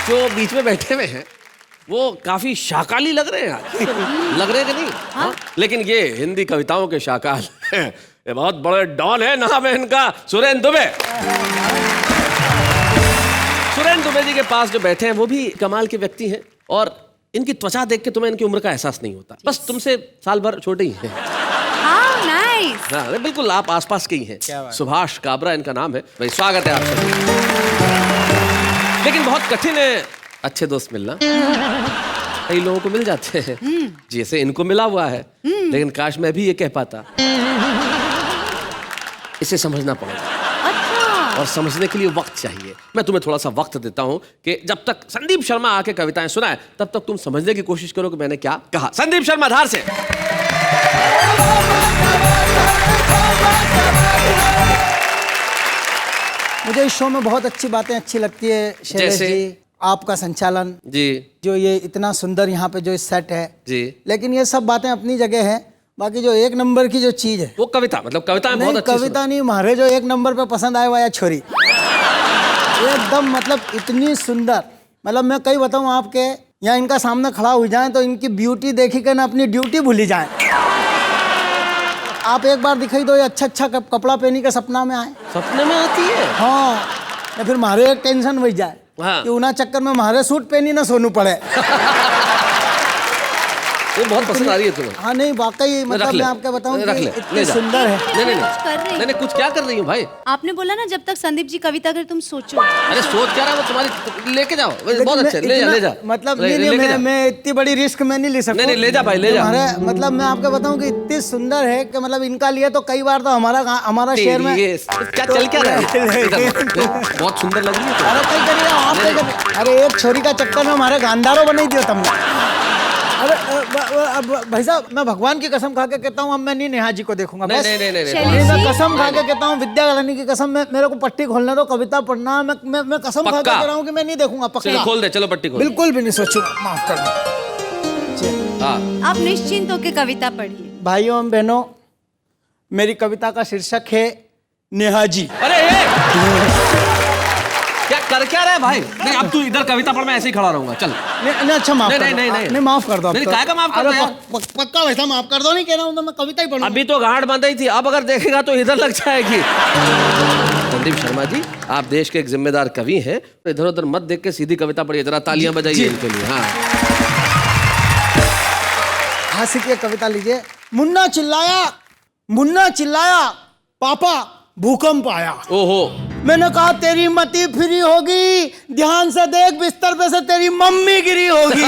जो बीच में बैठे हुए हैं वो काफी शाकाली लग रहे हैं आज। लग रहे हैं कि नहीं? हाँ? लेकिन ये हिंदी कविताओं के शाकाल हैं। ये बहुत बड़े डॉन है, नाम है इनका सुरेंद्र दुबे। सुरेंद्र दुबे जी के पास जो बैठे हैं वो भी कमाल के व्यक्ति हैं, और इनकी त्वचा देख के तुम्हें इनकी उम्र का एहसास नहीं होता। बस तुमसे साल भर छोटे ही हैं। हाँ, बिल्कुल आप आसपास के ही हैं। सुभाष काबरा इनका नाम है। भाई स्वागत है आपका। लेकिन बहुत कठिन है अच्छे दोस्त मिलना। कई लोगों को मिल जाते हैं जैसे इनको मिला हुआ है, लेकिन काश मैं भी ये कह पाता। इसे समझना पड़ेगा। अच्छा। और समझने के लिए वक्त चाहिए। मैं तुम्हें थोड़ा सा वक्त देता हूं कि जब तक संदीप शर्मा आके कविताएं सुनाए तब तक तुम समझने की कोशिश करो कि मैंने क्या कहा। संदीप शर्मा धार से। मुझे इस शो में बहुत अच्छी बातें अच्छी लगती है शैलेश जी, आपका संचालन जी, जो ये इतना सुंदर यहाँ पे जो सेट है जी। लेकिन ये सब बातें अपनी जगह है, बाकी जो एक नंबर की जो चीज है वो कविता, मतलब कविता बहुत अच्छी। कविता नहीं, हमारे जो एक नंबर पे पसंद आए हुआ या छोरी एकदम मतलब इतनी सुंदर, मतलब मैं कई बताऊँ आपके यहाँ इनका सामने खड़ा हो जाए तो इनकी ब्यूटी देखी के ना अपनी ड्यूटी भूली जाए। आप एक बार दिखाई दो ये अच्छा कपड़ा पहनी के सपना में आए। सपने में आती है? हाँ, या फिर मारे एक टेंशन बच जाए कि उना चक्कर में मारे सूट पहनी ना सोनू पड़े। वो बहुत पसंद आ रही है तुम्हें? हाँ नहीं वाकई, मतलब मैं आपको बताऊं कि इतनी सुंदर है। नहीं कुछ क्या कर रही हूँ भाई? आपने बोला ना जब तक संदीप जी कविता करे तुम सोचो। अरे सोच क्या रहा है वो तुम्हारी, लेके जाओ। बहुत अच्छे, ले जा। मतलब नहीं, मैं इतनी बड़ी रिस्क में नहीं ले सकता। नहीं ले जा भाई, ले जा। मतलब मैं आपको बताऊं कि इतनी सुंदर है कि मतलब इनका लिए तो कई बार तो हमारा शहर में क्या चल क्या रहा है? बहुत सुंदर लग रही है। अरे एक छोरी का चक्कर में हमारे गांधारों बनाई दिया तुमने। अरे भाई साहब, मैं भगवान की कसम खा के कहता हूँ अब मैं नहीं नेहा जी को देखूंगा। नहीं, मैं कसम खा के कहता हूँ, विद्या गलानी की कसम, मेरे को पट्टी खोलने दो, कविता पढ़ना, मैं कसम खा के कह रहा हूँ कि मैं नहीं देखूंगा। पक्का खोल दे, चलो पट्टी खोल। बिल्कुल भी नहीं सोचूंगा, माफ कर दो। आप निश्चिंत होकर कविता पढ़िए। भाइयों एवं बहनों, मेरी कविता का शीर्षक है नेहा जी। अरे क्या रहा है भाई? नहीं अब तू इधर कविता पढ़, मैं ऐसे ही खड़ा रहूंगा। चल नहीं अच्छा माफ कर दो। नहीं माफ कर दो। नहीं काय का माफ कर दो यार? पक्का वैसा माफ कर दो, नहीं कह रहा हूँ मैं कविता ही पढ़ूंगा। अभी तो गांठ बंधाई थी, अब अगर देखेगा तो इधर लग जाएगी। संदीप शर्मा जी, आप देश के एक जिम्मेदार कवि हैं, इधर उधर मत देख के सीधी कविता पढ़िए। जरा तालियां बजाइए इनके लिए। हाँ सीखिए, कविता लीजिए। मुन्ना चिल्लाया पापा भूकंप आया। ओहो। मैंने कहा तेरी मती फ्री होगी, ध्यान से देख बिस्तर पे से तेरी मम्मी गिरी होगी।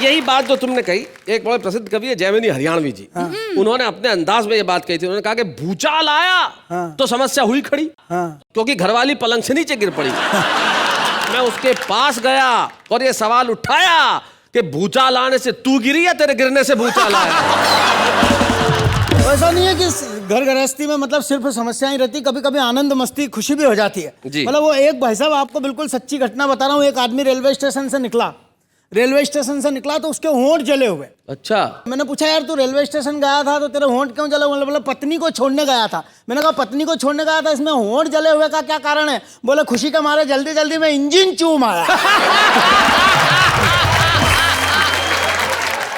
यही बात जो तुमने कही, एक बड़े प्रसिद्ध कवि है जयमिनी हरियाणवी जी, उन्होंने अपने अंदाज में ये बात कही थी। उन्होंने कहा कि भूचाल आया तो समस्या हुई खड़ी, क्योंकि घरवाली पलंग से नीचे गिर पड़ी। मैं उसके पास गया और ये सवाल उठाया कि भूचाल आने से तू गिरी या तेरे गिरने से भूचाल आया? ऐसा नहीं है कि घर गृहस्थी में मतलब सिर्फ समस्याएं रहती, कभी कभी आनंद मस्ती खुशी भी हो जाती है। मतलब वो एक भाई साहब, आपको बिल्कुल सच्ची घटना बता रहा हूँ, एक आदमी रेलवे स्टेशन से निकला तो उसके होंठ जले हुए। अच्छा। मैंने पूछा यार तू रेलवे स्टेशन गया था तो तेरे होंठ क्यों जले हुए? बोला पत्नी को छोड़ने गया था। मैंने कहा पत्नी को छोड़ने गया था, इसमें होंठ जले हुए का क्या कारण है? बोले खुशी के मारे जल्दी जल्दी में इंजन चूम आया।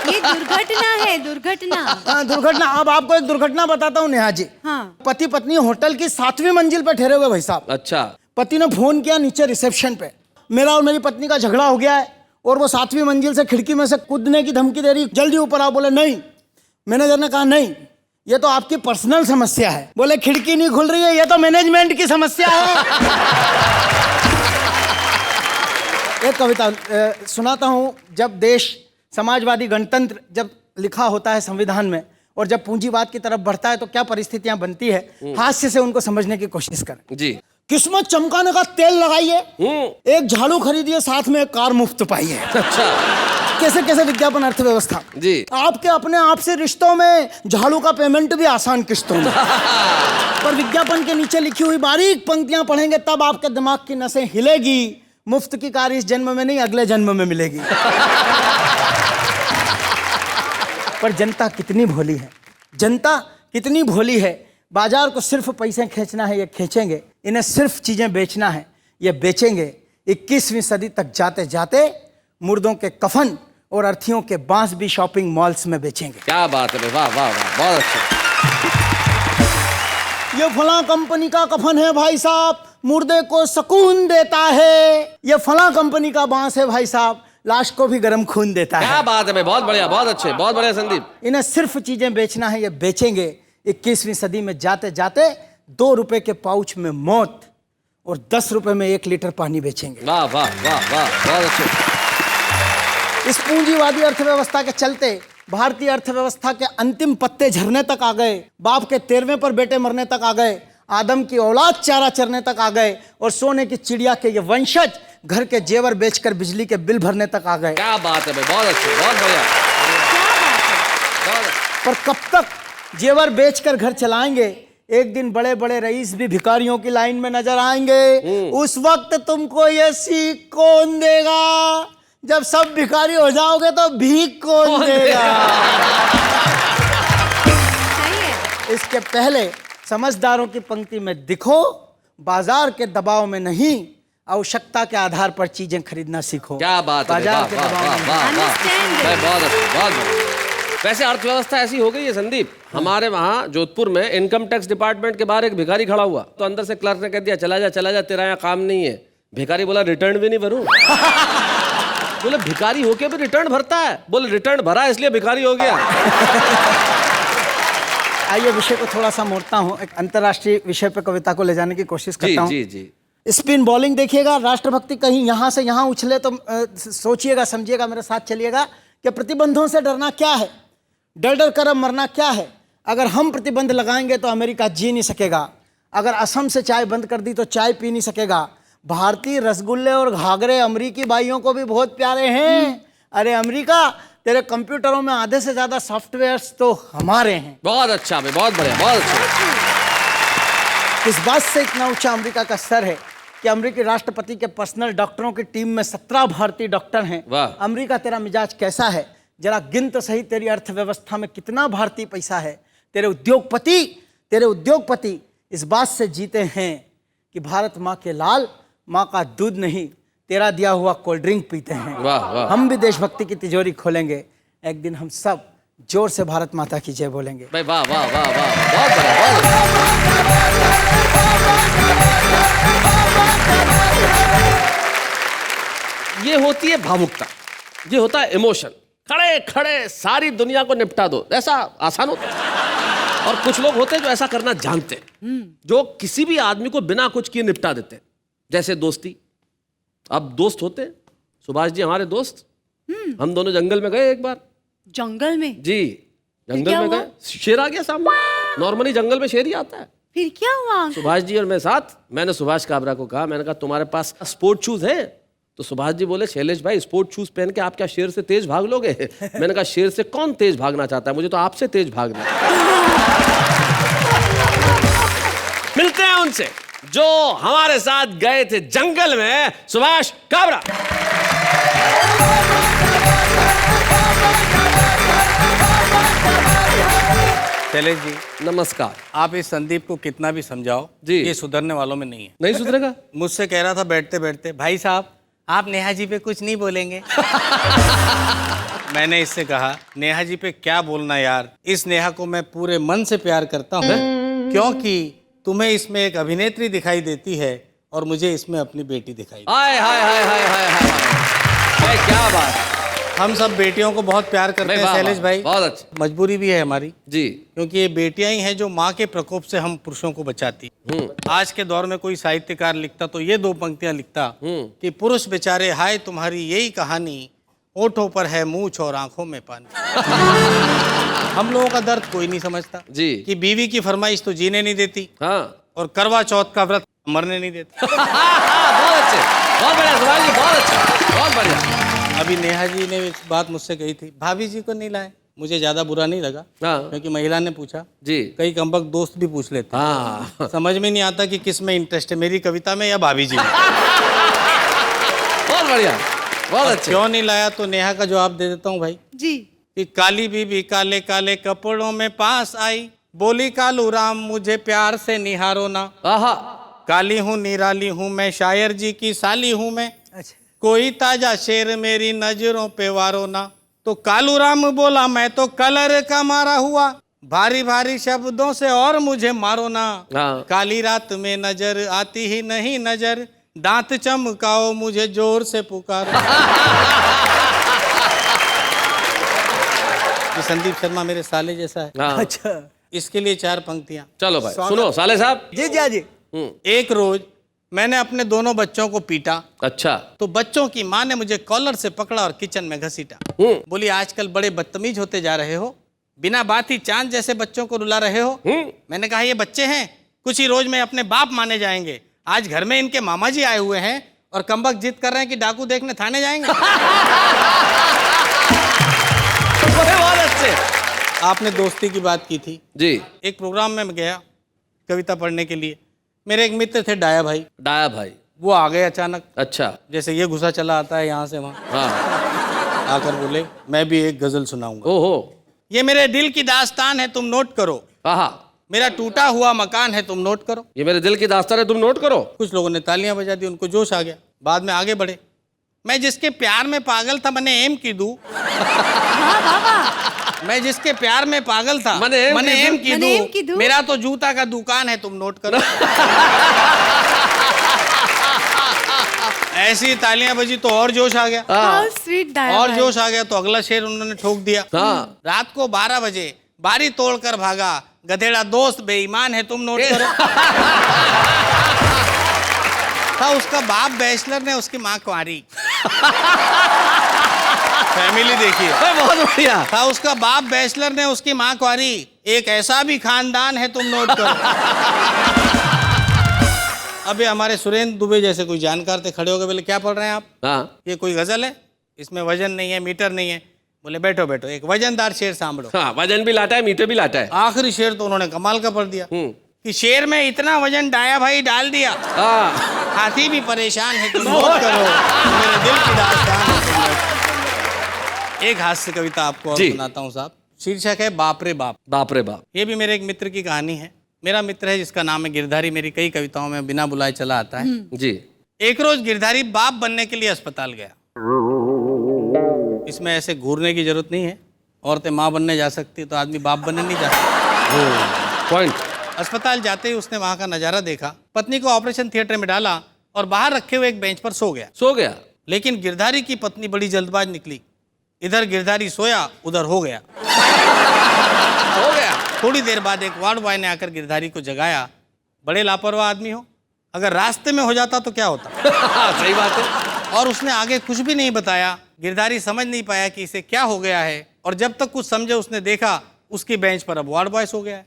ये दुर्घटना है, दुर्घटना। हाँ दुर्घटना। अब आपको एक दुर्घटना बताता हूँ नेहा जी। हाँ। पति पत्नी होटल की 7वीं मंजिल पे ठहरे हुए भाई साहब। अच्छा। पति ने फोन किया नीचे रिसेप्शन पे, मेरा और मेरी पत्नी का झगड़ा हो गया है और वो 7वीं मंजिल से खिड़की में से कूदने की धमकी दे रही, जल्दी ऊपर आओ। बोले नहीं। मैनेजर ने कहा नहीं, ये तो आपकी पर्सनल समस्या है। बोले खिड़की नहीं खुल रही है, ये तो मैनेजमेंट की समस्या है। एक कविता सुनाता हूं। जब देश समाजवादी गणतंत्र जब लिखा होता है संविधान में और जब पूंजीवाद की तरफ बढ़ता है तो क्या परिस्थितियां बनती है, हास्य से उनको समझने की कोशिश करें जी। किस्मत चमकाने का तेल लगाइए, एक झाड़ू खरीदिए, साथ में एक कार मुफ्त पाइए। अच्छा। कैसे कैसे विज्ञापन अर्थव्यवस्था जी। आपके अपने आप से रिश्तों में झाड़ू का पेमेंट भी आसान किस्तों में। पर विज्ञापन के नीचे लिखी हुई बारीक पंक्तियां पढ़ेंगे तब आपके दिमाग की नसें हिलेगी। मुफ्त की कार इस जन्म में नहीं अगले जन्म में मिलेगी। पर जनता कितनी भोली है, जनता कितनी भोली है। बाजार को सिर्फ पैसे खींचना है, ये खींचेंगे। इन्हें सिर्फ चीजें बेचना है, ये बेचेंगे। 21वीं सदी तक जाते जाते मुर्दों के कफन और अर्थियों के बांस भी शॉपिंग मॉल्स में बेचेंगे। क्या बात है, वाह वाह वाह, बहुत अच्छा। ये फलां कंपनी का कफन है भाई साहब, मुर्दे को सुकून देता है। ये फलां कंपनी का बांस है भाई साहब, लाश को भी गर्म खून देता है। क्या बात है भाई, बहुत बढ़िया, बहुत अच्छे, बहुत बढ़िया संदीप। इन्हें सिर्फ चीजें बेचना है, ये बेचेंगे। 21वीं सदी में जाते जाते 2 रुपए के पाउच में मौत और 10 रुपए में 1 लीटर पानी बेचेंगे। वाह वाह वाह वाह, बहुत अच्छे। इस पूंजीवादी अर्थव्यवस्था के चलते भारतीय अर्थव्यवस्था के अंतिम पत्ते झरने तक आ गए। बाप के 13वें पर बेटे मरने तक आ गए। आदम की औलाद चारा चरने तक आ गए और सोने की चिड़िया के ये वंशज घर के जेवर बेचकर बिजली के बिल भरने तक आ गए। क्या बात है भाई, बहुत अच्छे, बहुत बढ़िया। पर कब तक जेवर बेचकर घर चलाएंगे? एक दिन बड़े बड़े रईस भी भिखारियों की लाइन में नजर आएंगे। उस वक्त तुमको ये सीख कौन देगा? जब सब भिखारी हो जाओगे तो भीख कौन देगा? इसके पहले समझदारों की पंक्ति में दिखो, बाजार के दबाव में नहीं, आवश्यकता के आधार पर चीजें खरीदना सीखो। क्या बात है, बाजार के दबाव में नहीं। बहुत अच्छा। वैसे अर्थव्यवस्था ऐसी हो गई है संदीप, हमारे वहाँ जोधपुर में इनकम टैक्स डिपार्टमेंट के बाहर एक भिखारी खड़ा हुआ तो अंदर से क्लर्क ने कह दिया चला जा, तेरा यहाँ काम नहीं है। भिखारी बोला रिटर्न भी नहीं भरूं। बोले भिखारी होके भी रिटर्न भरता है? बोले रिटर्न भरा इसलिए भिखारी हो गया। आइए विषय को थोड़ा सा मोड़ता हूँ, एक अंतर्राष्ट्रीय विषय पर कविता को ले जाने की कोशिश करता हूँ। जी जी। स्पिन बॉलिंग देखिएगा, राष्ट्रभक्ति कहीं यहाँ से यहाँ उछले तो सोचिएगा, समझिएगा, मेरे साथ चलिएगा कि प्रतिबंधों से डरना क्या है, डर डर कर मरना क्या है। अगर हम प्रतिबंध लगाएंगे तो अमेरिका जी नहीं सकेगा। अगर असम से चाय बंद कर दी तो चाय पी नहीं सकेगा। भारतीय रसगुल्ले और घाघरे अमेरिकी भाइयों को भी बहुत प्यारे हैं। अरे अमेरिका, तेरे कंप्यूटरों में आधे से ज्यादा सॉफ्टवेयर्स तो हमारे हैं। बहुत अच्छा भाई, बहुत बढ़िया, बहुत अच्छा। इस बात से इतना ऊंचा अमेरिका का स्तर है कि अमेरिकी राष्ट्रपति के पर्सनल डॉक्टरों की टीम में 17 भारतीय डॉक्टर हैं। अमेरिका, तेरा मिजाज कैसा है? जरा गिन तो सही, तेरी अर्थव्यवस्था में कितना भारतीय पैसा है? तेरे उद्योगपति इस बात से जीते हैं कि भारत माँ के लाल, माँ का दूध नहीं, तेरा दिया हुआ कोल्ड ड्रिंक पीते हैं। वाह वाह। हम भी देशभक्ति की तिजोरी खोलेंगे, एक दिन हम सब जोर से भारत माता की जय बोलेंगे। भाई वाह वाह वाह वाह, बहुत बढ़िया। ये होती है भावुकता, ये होता है इमोशन। खड़े खड़े सारी दुनिया को निपटा दो, ऐसा आसान होता है। और कुछ लोग होते हैं जो ऐसा करना जानते हैं, जो किसी भी आदमी को बिना कुछ किए निपटा देते हैं। जैसे दोस्ती। अब दोस्त होते हैं, सुभाष जी हमारे दोस्त, हम दोनों जंगल में गए एक बार। जंगल में? जी, जंगल क्या में हुआ? गए, शेर आ गया सामने। नॉर्मली जंगल में शेर ही आता है। फिर क्या हुआ? सुभाष जी और मैं साथ। मैंने सुभाष काबरा को कहा, मैंने कहा तुम्हारे पास स्पोर्ट शूज हैं? तो सुभाष जी बोले, शैलेश भाई स्पोर्ट शूज पहन के आप क्या शेर से तेज भाग लोगे? मैंने कहा शेर से कौन तेज भागना चाहता है, मुझे तो आपसे तेज भागना है। मिलते हैं उनसे जो हमारे साथ गए थे जंगल में, सुभाष काबरा। शैलेश जी नमस्कार। आप इस संदीप को कितना भी समझाओ जी, ये सुधरने वालों में नहीं है। नहीं सुधरेगा। मुझसे कह रहा था बैठते बैठते, भाई साहब आप नेहा जी पे कुछ नहीं बोलेंगे। मैंने इससे कहा, नेहा जी पे क्या बोलना यार, इस नेहा को मैं पूरे मन से प्यार करता हूँ, क्योंकि तुम्हें इसमें एक अभिनेत्री दिखाई देती है और मुझे इसमें अपनी बेटी दिखाई। हाय हाय हाय हाय हाय हाय, क्या बात। हम सब बेटियों को बहुत प्यार करते हैं शैलेश भाई, बहुत अच्छा। मजबूरी भी है हमारी जी, क्योंकि ये बेटियां ही हैं जो माँ के प्रकोप से हम पुरुषों को बचाती। आज के दौर में कोई साहित्यकार लिखता तो ये 2 पंक्तियां लिखता कि पुरुष बेचारे हाय तुम्हारी यही कहानी, होठों पर है मूंछ और आंखों में पानी। हम लोगों का दर्द कोई नहीं समझता जी, कि बीवी की फरमाइश तो जीने नहीं देती, हाँ, और करवा चौथ का व्रत मरने नहीं देता। बहुत अच्छे, बहुत बढ़िया सुभाष जी, बहुत अच्छा, बहुत बढ़िया। अभी नेहा जी ने एक बात मुझसे कही थी, भाभी जी को नहीं लाए। मुझे ज्यादा बुरा नहीं लगा, क्योंकि महिला ने पूछा जी, कई कमबख्त दोस्त भी पूछ लेते। हाँ, समझ में नहीं आता कि किस में इंटरेस्ट है, मेरी कविता में या भाभी जी में। बहुत बढ़िया, बहुत अच्छा। क्यों नहीं लाया, तो नेहा का जवाब दे देता हूँ भाई जी। कि काली बीबी काले काले कपड़ों में पास आई, बोली कालू राम मुझे प्यार से निहारो ना। काली हूँ निराली हूँ मैं, शायर जी की साली हूँ मैं, कोई ताजा शेर मेरी नजरों पे वारो ना। तो कालू राम बोला, मैं तो कलर का मारा हुआ, भारी भारी शब्दों से और मुझे मारो ना। काली रात में नजर आती ही नहीं नजर, दांत चमकाओ मुझे जोर से पुकारो। ये संदीप शर्मा मेरे साले जैसा है। अच्छा, इसके लिए 4 पंक्तियां। चलो भाई सुनो साले साहब। जी जी जी। एक रोज मैंने अपने दोनों बच्चों को पीटा। अच्छा। तो बच्चों की माँ ने मुझे कॉलर से पकड़ा और किचन में घसीटा। बोली आजकल बड़े बदतमीज होते जा रहे हो, बिना बात ही चांद जैसे बच्चों को रुला रहे हो। मैंने कहा ये बच्चे हैं, कुछ ही रोज में अपने बाप माने जाएंगे। आज घर में इनके मामा जी आए हुए हैं और कमबख्त जिद कर रहे हैं कि डाकू देखने थाने जाएंगे। बहुत अच्छे। आपने दोस्ती की बात की थी जी। एक प्रोग्राम में गया कविता पढ़ने के लिए, मेरे एक मित्र थे डाया भाई। डाया भाई वो आ गए अचानक। अच्छा। जैसे ये घुसा चला आता है यहाँ से वहाँ। हाँ। आकर बोले मैं भी एक गजल सुनाऊंगा। ओहो। ये मेरे दिल की दास्तान है तुम नोट करो। मेरा टूटा हुआ मकान है तुम नोट करो। ये मेरे दिल की दास्तान है तुम नोट करो। कुछ लोगों ने तालियां बजा दी, उनको जोश आ गया, बाद में आगे बढ़े। मैं जिसके प्यार में पागल था मैंने एम की दू। मैं जिसके प्यार में पागल था मैंने एम की दू। मेरा तो जूता का दुकान है तुम नोट करो। ऐसी तालियां बजी तो और जोश आ गया। और जोश आ गया तो अगला शेर उन्होंने ठोक दिया। रात को 12 बजे बारी तोड़कर भागा, गधेड़ा दोस्त बेईमान है तुम नोट करो। था उसका बाप बैचलर ने, उसकी माँ कुंवारी। फैमिली देखिए, बहुत बढ़िया। था उसका बाप बैचलर ने, उसकी माँ कुंवारी, एक ऐसा भी खानदान है तुम नोट करो। अबे हमारे सुरेंद्र दुबे जैसे कोई जानकार थे, खड़े हो गए, बोले क्या पढ़ रहे हैं आप? ये कोई गजल है, इसमें वजन नहीं है, मीटर नहीं है। बोले बैठो बैठो, एक वजनदार शेर सांभळो। हाँ, वजन भी लाता है, मीटर भी लाता है। आखिरी शेर तो उन्होंने कमाल का पढ़ दिया कि शेर में इतना वजन डाया भाई डाल दिया, हाथी भी परेशान है तुम नोट करो, मेरे दिल की दास्तान है। एक हास्य कविता आपको और सुनाता हूँ साहब, शीर्षक है बाप रे बाप। बाप रे बाप। ये भी मेरे एक मित्र की कहानी है। मेरा मित्र है जिसका नाम है गिरधारी, मेरी कई कविताओं में बिना बुलाए चला आता है जी। एक रोज गिरधारी बाप बनने के लिए अस्पताल गया। इसमें ऐसे घूरने की जरूरत नहीं है, औरतें माँ बनने जा सकती है तो आदमी बाप बनने नहीं जा सकता। पॉइंट। अस्पताल जाते ही उसने वहां का नजारा देखा, पत्नी को ऑपरेशन थिएटर में डाला और बाहर रखे हुए एक बेंच पर सो गया। लेकिन गिरधारी की पत्नी बड़ी जल्दबाज निकली, इधर गिरधारी सोया उधर हो गया। थोड़ी देर बाद एक वार्ड बॉय ने आकर गिरधारी को जगाया। बड़े लापरवाह आदमी हो, अगर रास्ते में हो जाता तो क्या होता? सही बात है। और उसने आगे कुछ भी नहीं बताया। गिरधारी समझ नहीं पाया कि इसे क्या हो गया है, और जब तक कुछ समझे उसने देखा उसकी बेंच पर अब वार्ड बॉय सो गया है।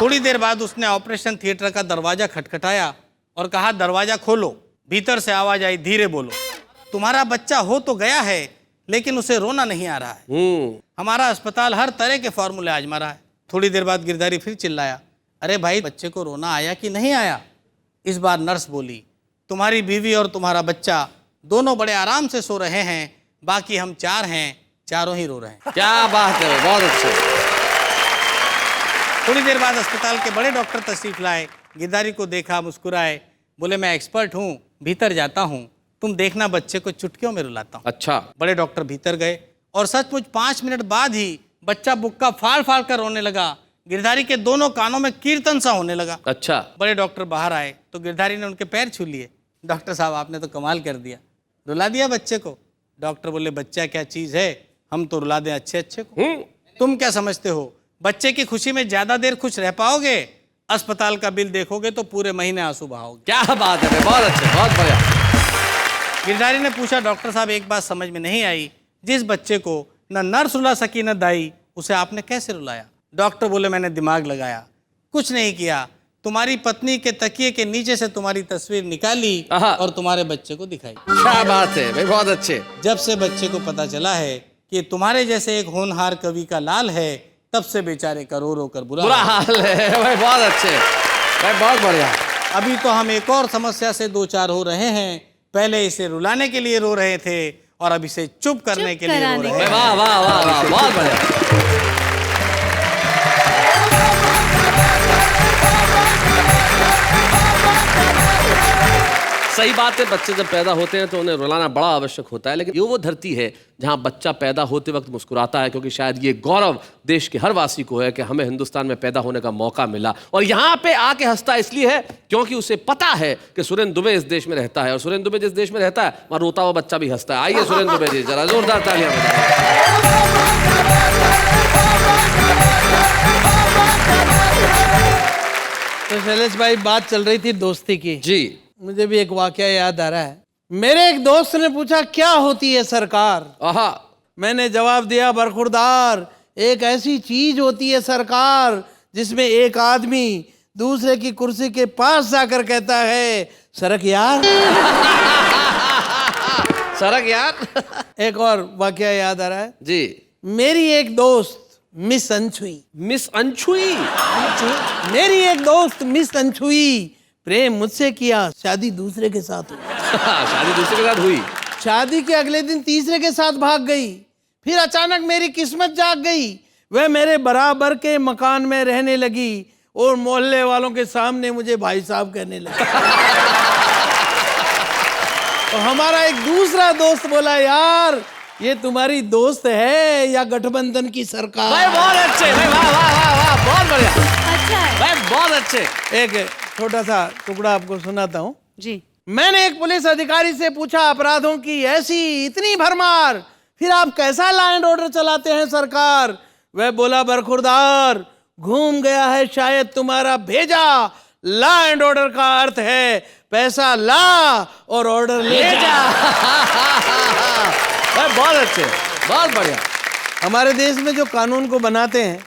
थोड़ी देर बाद उसने ऑपरेशन थिएटर का दरवाजा खटखटाया और कहा, दरवाजा खोलो। भीतर से आवाज आई, धीरे बोलो। तुम्हारा बच्चा हो तो गया है, लेकिन उसे रोना नहीं आ रहा है। हमारा अस्पताल हर तरह के फॉर्मूले आजमा रहा है। थोड़ी देर बाद गिरधारी फिर चिल्लाया, अरे भाई, बच्चे को रोना आया कि नहीं आया? इस बार नर्स बोली, तुम्हारी बीवी और तुम्हारा बच्चा दोनों बड़े आराम से सो रहे हैं, बाकी हम 4 हैं, चारों ही रो रहे हैं। क्या बात है, बहुत अच्छे। थोड़ी देर बाद अस्पताल के बड़े डॉक्टर तशरीफ लाए। गिरधारी को देखा, मुस्कुराए, बोले, मैं एक्सपर्ट हूँ, भीतर जाता हूँ, तुम देखना बच्चे को चुटकियों में रुलाता हूँ। अच्छा। बड़े डॉक्टर भीतर गए और सचमुच 5 मिनट बाद ही बच्चा बुक्का फाड़ फाड़ कर रोने लगा। गिरधारी के दोनों कानों में कीर्तन सा होने लगा। अच्छा। बड़े डॉक्टर बाहर आए तो गिरधारी ने उनके पैर छू लिए। डॉक्टर साहब, आपने तो कमाल कर दिया, रुला दिया बच्चे को। डॉक्टर बोले, बच्चा क्या चीज है, हम तो रुला दें अच्छे अच्छे को। तुम क्या समझते हो, बच्चे की खुशी में ज्यादा देर खुश रह पाओगे? अस्पताल का बिल देखोगे तो पूरे महीने आंसू बहाओगे। क्या बात है, बहुत अच्छे, बहुत बढ़िया। गिरधारी ने पूछा, डॉक्टर साहब एक बात समझ में नहीं आई, जिस बच्चे को न नर्स रुला सकी न दाई, उसे आपने कैसे रुलाया? डॉक्टर बोले, मैंने दिमाग लगाया, कुछ नहीं किया, तुम्हारी पत्नी के तकिए के नीचे से तुम्हारी तस्वीर निकाली और तुम्हारे बच्चे को दिखाई। क्या बात है भाई, बहुत अच्छे। जब से बच्चे को पता चला है कि तुम्हारे जैसे एक होनहार कवि का लाल है, तब से बेचारे का रो रो कर बुरा हाल है भाई। बहुत अच्छे भाई, बहुत बढ़िया। अभी तो हम एक और समस्या से 2-4 हो रहे हैं। पहले इसे रुलाने के लिए रो रहे थे और अब इसे चुप करने के लिए रो रहे हैं। वाह वाह वाह वाह, बहुत बढ़िया। सही बात है, बच्चे जब पैदा होते हैं तो उन्हें रुलाना बड़ा आवश्यक होता है, लेकिन ये वो धरती है जहां बच्चा पैदा होते वक्त मुस्कुराता है, क्योंकि शायद ये गौरव देश के हर वासी को है कि हमें हिंदुस्तान में पैदा होने का मौका मिला। और यहाँ पे आके हंसता इसलिए है क्योंकि उसे पता है कि सुरेंद्र दुबे इस देश में रहता है, और सुरेंद्र दुबे जिस देश में रहता है वहाँ रोता हुआ बच्चा भी हंसता है। आइए सुरेंद्र दुबे जी, जरा जोरदार तालियां बजाइए। तो शैलेश भाई, बात चल रही थी दोस्ती की जी, मुझे भी एक वाकया याद आ रहा है। मेरे एक दोस्त ने पूछा, क्या होती है सरकार? मैंने जवाब दिया, बरखुरदार, एक ऐसी चीज होती है सरकार जिसमें एक आदमी दूसरे की कुर्सी के पास जाकर कहता है, सरक यार। सरक यार। एक और वाकया याद आ रहा है जी। मेरी एक दोस्त मिस अनछुई। मिस अनछुई? मेरी एक दोस्त मिस अनछुई प्रेम मुझसे किया, शादी दूसरे के साथ हुई। शादी दूसरे के साथ हुई? शादी के अगले दिन तीसरे के साथ भाग गई। फिर अचानक मेरी किस्मत जाग गई, वह मेरे बराबर के मकान में रहने लगी और मोहल्ले वालों के सामने मुझे भाई साहब कहने लगी। तो हमारा एक दूसरा दोस्त बोला, यार ये तुम्हारी दोस्त है या गठबंधन की सरकार? भाई बहुत अच्छे भाई, वाह वाह वाह वाह, बहुत बढ़िया। अच्छा है भाई, बहुत अच्छे। एक छोटा सा टुकड़ा आपको सुनाता हूँ जी। मैंने एक पुलिस अधिकारी से पूछा, अपराधों की ऐसी इतनी भरमार, फिर आप कैसा लॉ एंड ऑर्डर चलाते हैं सरकार? वह बोला, बरखुरदार, घूम गया है शायद तुम्हारा भेजा। लॉ एंड ऑर्डर का अर्थ है पैसा ला और ऑर्डर ले जा। बहुत अच्छे, बहुत बढ़िया। हमारे देश में जो कानून को बनाते हैं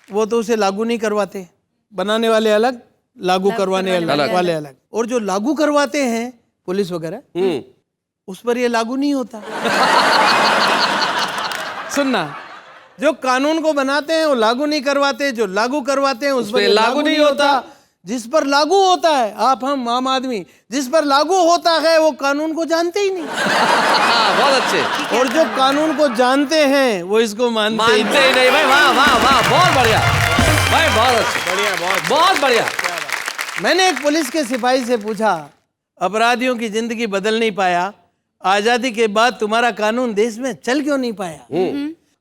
वो तो उसे लागू नहीं करवाते। बनाने वाले अलग, लागू करवाने वाले अलग। और जो लागू करवाते हैं पुलिस वगैरह, उस पर ये लागू नहीं होता। सुनना, जो कानून को बनाते हैं वो लागू नहीं करवाते, जो लागू करवाते हैं उस पर लागू नहीं होता। जिस पर लागू होता है, आप हम आम आदमी, जिस पर लागू होता है वो कानून को जानते ही नहीं। बहुत अच्छे। और जो कानून को जानते हैं वो इसको मानते ही नहीं भाई। वाह वाह वाह, बहुत बढ़िया भाई, बहुत अच्छे, बढ़िया, बहुत बढ़िया। मैंने एक पुलिस के सिपाही से पूछा, अपराधियों की जिंदगी बदल नहीं पाया, आजादी के बाद तुम्हारा कानून देश में चल क्यों नहीं पाया?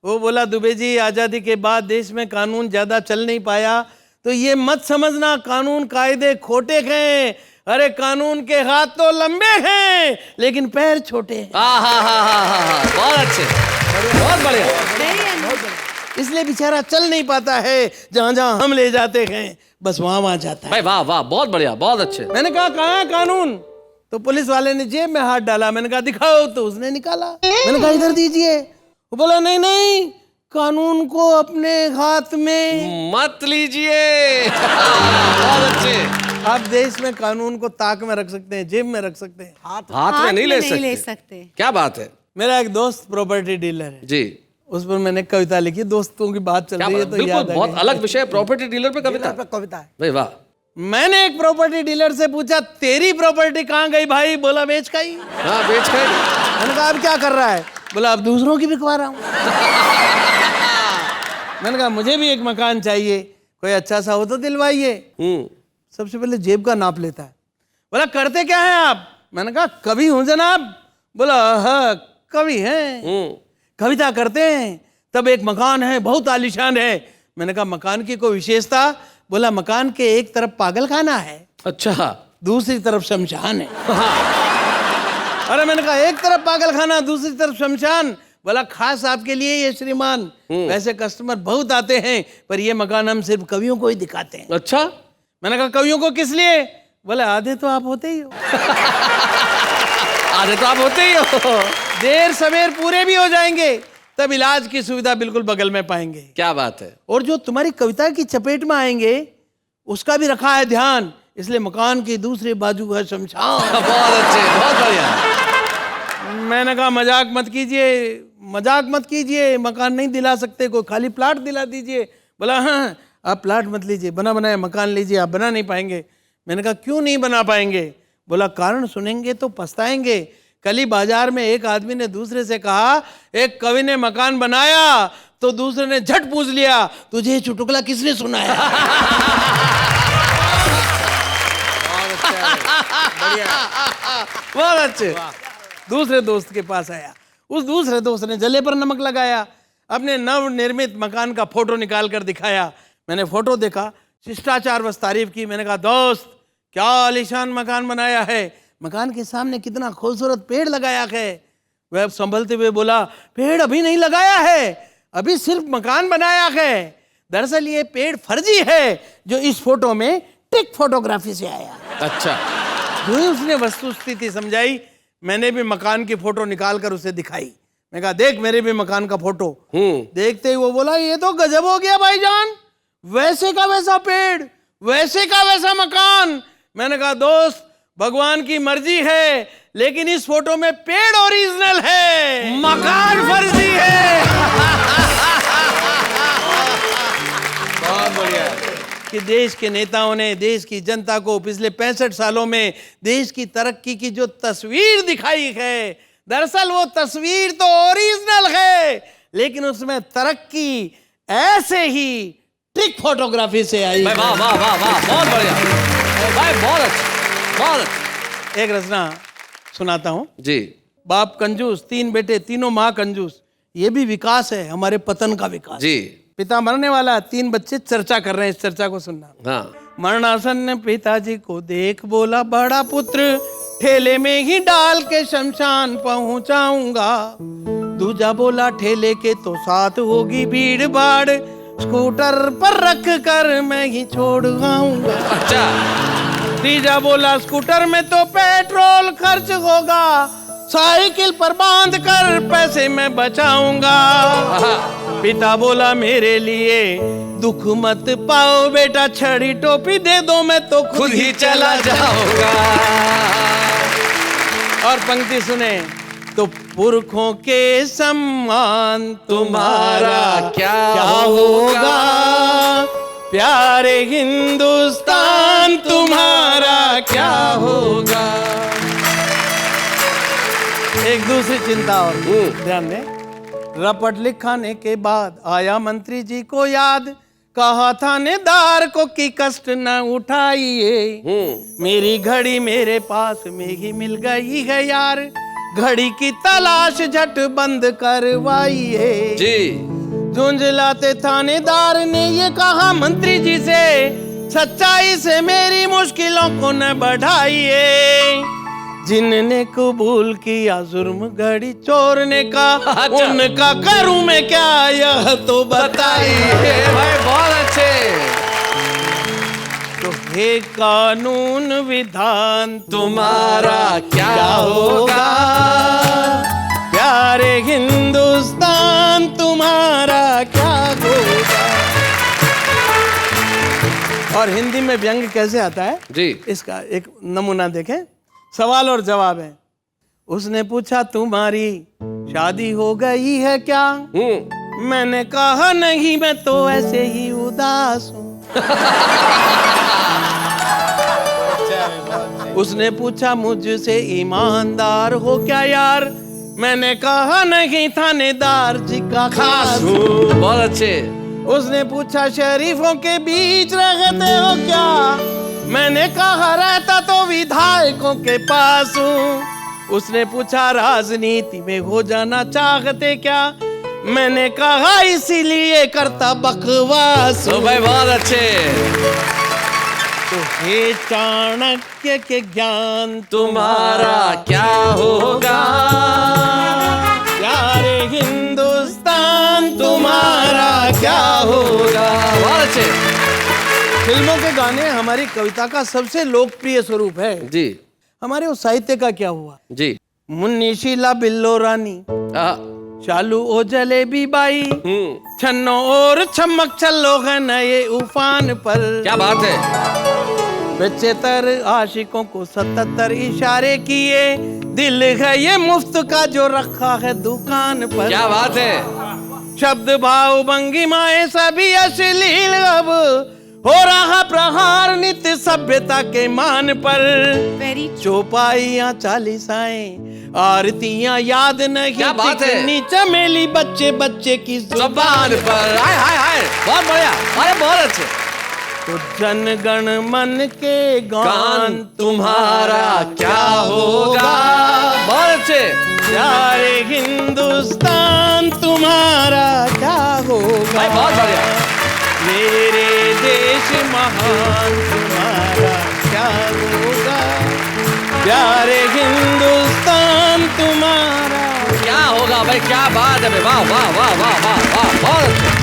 वो बोला, दुबे जी, आजादी के बाद देश में कानून ज्यादा चल नहीं पाया तो ये मत समझना कानून कायदे खोटे हैं। अरे कानून के हाथ तो लंबे हैं लेकिन पैर छोटे हैं। बहुत अच्छे, बहुत बढ़िया। इसलिए बेचारा चल नहीं पाता है, जहाँ जहाँ हम ले जाते हैं बस वहाँ वहाँ जाता है। भाई वाह वाह, बहुत बढ़िया, बहुत अच्छे। मैंने कहा, कहाँ है कानून? तो पुलिस वाले ने जेब में हाथ डाला, मैंने कहा दिखाओ, तो उसने निकाला। मैंने कहा इधर दीजिए। वो बोला नहीं नहीं, कानून को अपने हाथ में मत लीजिए। बहुत अच्छे। आप देश में कानून को ताक में रख सकते हैं, जेब में रख सकते हैं, हाथ में नहीं ले सकते। क्या बात है। मेरा एक दोस्त प्रॉपर्टी डीलर है जी, उस पर मैंने कविता लिखी। दोस्तों की बात चल रही है तो बिल्कुल याद आ बहुत गई। अलग विषय, प्रॉपर्टी डीलर पे कविता। कविता है भाई वाह। मैंने एक प्रॉपर्टी डीलर से पूछा तेरी प्रॉपर्टी कहाँ गई भाई? बोला बेच गई। हाँ बेच गई। मैंने कहा अब क्या कर रहा है? बोला अब दूसरों की बिकवा रहा हूँ। मैंने कहा मुझे भी एक मकान चाहिए, कोई अच्छा सा हो तो दिलवाइए। सबसे पहले जेब का नाप लेता है। बोला करते क्या है आप? मैंने कहा कवि हूं जनाब। बोला हाँ कवि हैं, कविता करते हैं। तब एक मकान है बहुत आलीशान है। मैंने कहा मकान की कोई विशेषता? बोला मकान के एक तरफ पागल खाना है, अच्छा, दूसरी तरफ शमशान है। अरे मैंने कहा एक तरफ पागल खाना दूसरी तरफ शमशान। बोला खास आपके लिए ये श्रीमान, वैसे कस्टमर बहुत आते हैं पर ये मकान हम सिर्फ कवियों को ही दिखाते हैं। अच्छा। मैंने कहा कवियों को किस लिए? बोले आधे तो आप होते ही हो। आधे तो आप होते ही हो। देर सवेर पूरे भी हो जाएंगे, तब इलाज की सुविधा बिल्कुल बगल में पाएंगे। क्या बात है। और जो तुम्हारी कविता की चपेट में आएंगे उसका भी रखा है ध्यान, इसलिए मकान की दूसरी बाजू है शमशान। बहुत अच्छे, बहुत बढ़िया। मैंने कहा मजाक मत कीजिए, मजाक मत कीजिए, मकान नहीं दिला सकते, कोई खाली प्लाट दिला दीजिए। बोला हाँ आप प्लाट मत लीजिए, बना बनाया मकान लीजिए, आप बना नहीं पाएंगे। मैंने कहा क्यों नहीं बना पाएंगे? बोला कारण सुनेंगे तो पछताएंगे। कल ही बाजार में एक आदमी ने दूसरे से कहा एक कवि ने मकान बनाया, तो दूसरे ने झट पूछ लिया तुझे ये चुटकुला किसने सुनाया? बहुत अच्छे। दूसरे दोस्त के पास आया, उस दूसरे दोस्त ने जले पर नमक लगाया, अपने नवनिर्मित मकान का फोटो निकाल कर दिखाया। मैंने फोटो देखा, शिष्टाचार बस तारीफ की। मैंने कहा दोस्त क्या आलीशान मकान बनाया है, मकान के सामने कितना खूबसूरत पेड़ लगाया है। वह संभलते हुए बोला पेड़ अभी नहीं लगाया है, अभी सिर्फ मकान बनाया है। दरअसल ये पेड़ फर्जी है जो इस फोटो में टिक फोटोग्राफी से आया। अच्छा। जो ही उसने वस्तु स्थिति समझाई, मैंने भी मकान की फोटो निकाल कर उसे दिखाई। मैं कहा देख मेरे भी मकान का फोटो। देखते ही वो बोला ये तो गजब हो गया भाईजान, वैसे का वैसा पेड़, वैसे का वैसा मकान। मैंने कहा दोस्त भगवान की मर्जी है, लेकिन इस फोटो में पेड़ ओरिजिनल है, मकान फर्जी है। बहुत बढ़िया। कि देश के नेताओं ने देश की जनता को पिछले 65 सालों में देश की तरक्की की जो तस्वीर दिखाई है, दरअसल वो तस्वीर तो ओरिजिनल है, लेकिन उसमें तरक्की ऐसे ही ट्रिक फोटोग्राफी से आई। वाह वाह वाह वाह, बहुत बढ़िया भाई, बहुत अच्छा, बहुत अच्छा। एक रचना सुनाता हूँ जी। बाप कंजूस, 3 बेटे, तीनों माँ कंजूस। ये भी विकास है, हमारे पतन का विकास जी। पिता मरने वाला, 3 बच्चे चर्चा कर रहे हैं, इस चर्चा को सुनना। हाँ। मरणासन पिताजी को देख बोला बड़ा पुत्र ठेले में ही डाल के शमशान पहुंचाऊंगा। दूजा बोला ठेले के तो साथ होगी भीड़ भाड़, स्कूटर पर रख कर मैं ही छोड़ आऊंगा। अच्छा। तीजा बोला स्कूटर में तो पेट्रोल खर्च होगा, साइकिल पर बांध कर पैसे मैं बचाऊंगा। पिता बोला मेरे लिए दुख मत पाओ बेटा, छड़ी टोपी दे दो मैं तो खुद ही चला जाऊंगा। और पंक्ति सुने, तो पुरखों के सम्मान तुम्हारा क्या होगा, प्यारे हिंदुस्तान तुम्हारा क्या होगा। एक दूसरी चिंता और ध्यान दें। रपट लिखाने के बाद आया मंत्री जी को याद, कहा थानेदार को कि कष्ट न उठाइए, मेरी घड़ी मेरे पास में ही मिल गई है यार, घड़ी की तलाश झट बंद करवाइए जी। झुंझलाते थानेदार ने ये कहा मंत्री जी से, सच्चाई से मेरी मुश्किलों को न बढ़ाइए, जिनने कबूल किया जुर्म घड़ी चोरने का, उनका करूं मैं क्या यह तो बताइए। भाई बहुत अच्छे। तो हे कानून विधान तुम्हारा क्या होगा? प्यारे हिंदुस्तान तुम्हारा क्या होगा? और हिंदी में व्यंग कैसे आता है जी, इसका एक नमूना देखें। सवाल और जवाब है। उसने पूछा तुम्हारी शादी हो गई है क्या? मैंने कहा नहीं, मैं तो ऐसे ही उदास हूँ। उसने पूछा मुझसे ईमानदार हो क्या यार? मैंने कहा नहीं, थानेदार जी का खास हूँ। बहुत अच्छे। उसने पूछा शरीफों के बीच रहते हो क्या? मैंने कहा रहता तो विधायकों के पास हूँ। उसने पूछा राजनीति में हो जाना चाहते क्या? मैंने कहा इसीलिए करता बकवास हूँ। भाई बहुत अच्छे। तो हे चाणक्य के ज्ञान तुम्हारा क्या होगा? प्यारे हिंदुस्तान तुम्हारा क्या होगा? बहुत अच्छे। फिल्मों के गाने हमारी कविता का सबसे लोकप्रिय स्वरूप है जी। हमारे उस साहित्य का क्या हुआ जी? मुन्नी शीला बिल्लो रानी, चालू ओ जलेबी बाई, छन्नो और छमक चलो है नए उफान पर। क्या बात है। बच्चे तर आशिकों को 77 इशारे किए, दिल है ये मुफ्त का जो रखा है दुकान पर। क्या बात है। शब्द भाव भंगिमाएं सभी अश्लील, अब हो रहा प्रहार नित्य सभ्यता के मान पर। चौपाइयाँ चालीसाएं आरतियाँ याद नहीं, क्या बात है। चमेली बच्चे बच्चे की जुबान पर। हाय हाय हाय, बहुत बढ़िया। अरे बहुत अच्छे। तो जन गण मन के गान तुम्हारा क्या होगा? बहुत अच्छे। प्यारे हिंदुस्तान तुम्हारा क्या होगा? भाई बहुत बढ़िया। मेरे देश महान तुम्हारा क्या होगा? प्यारे हिंदुस्तान तुम्हारा क्या होगा? भाई क्या बात है। वाह वाह वाह वाह वाह वाह, बहुत अच्छे।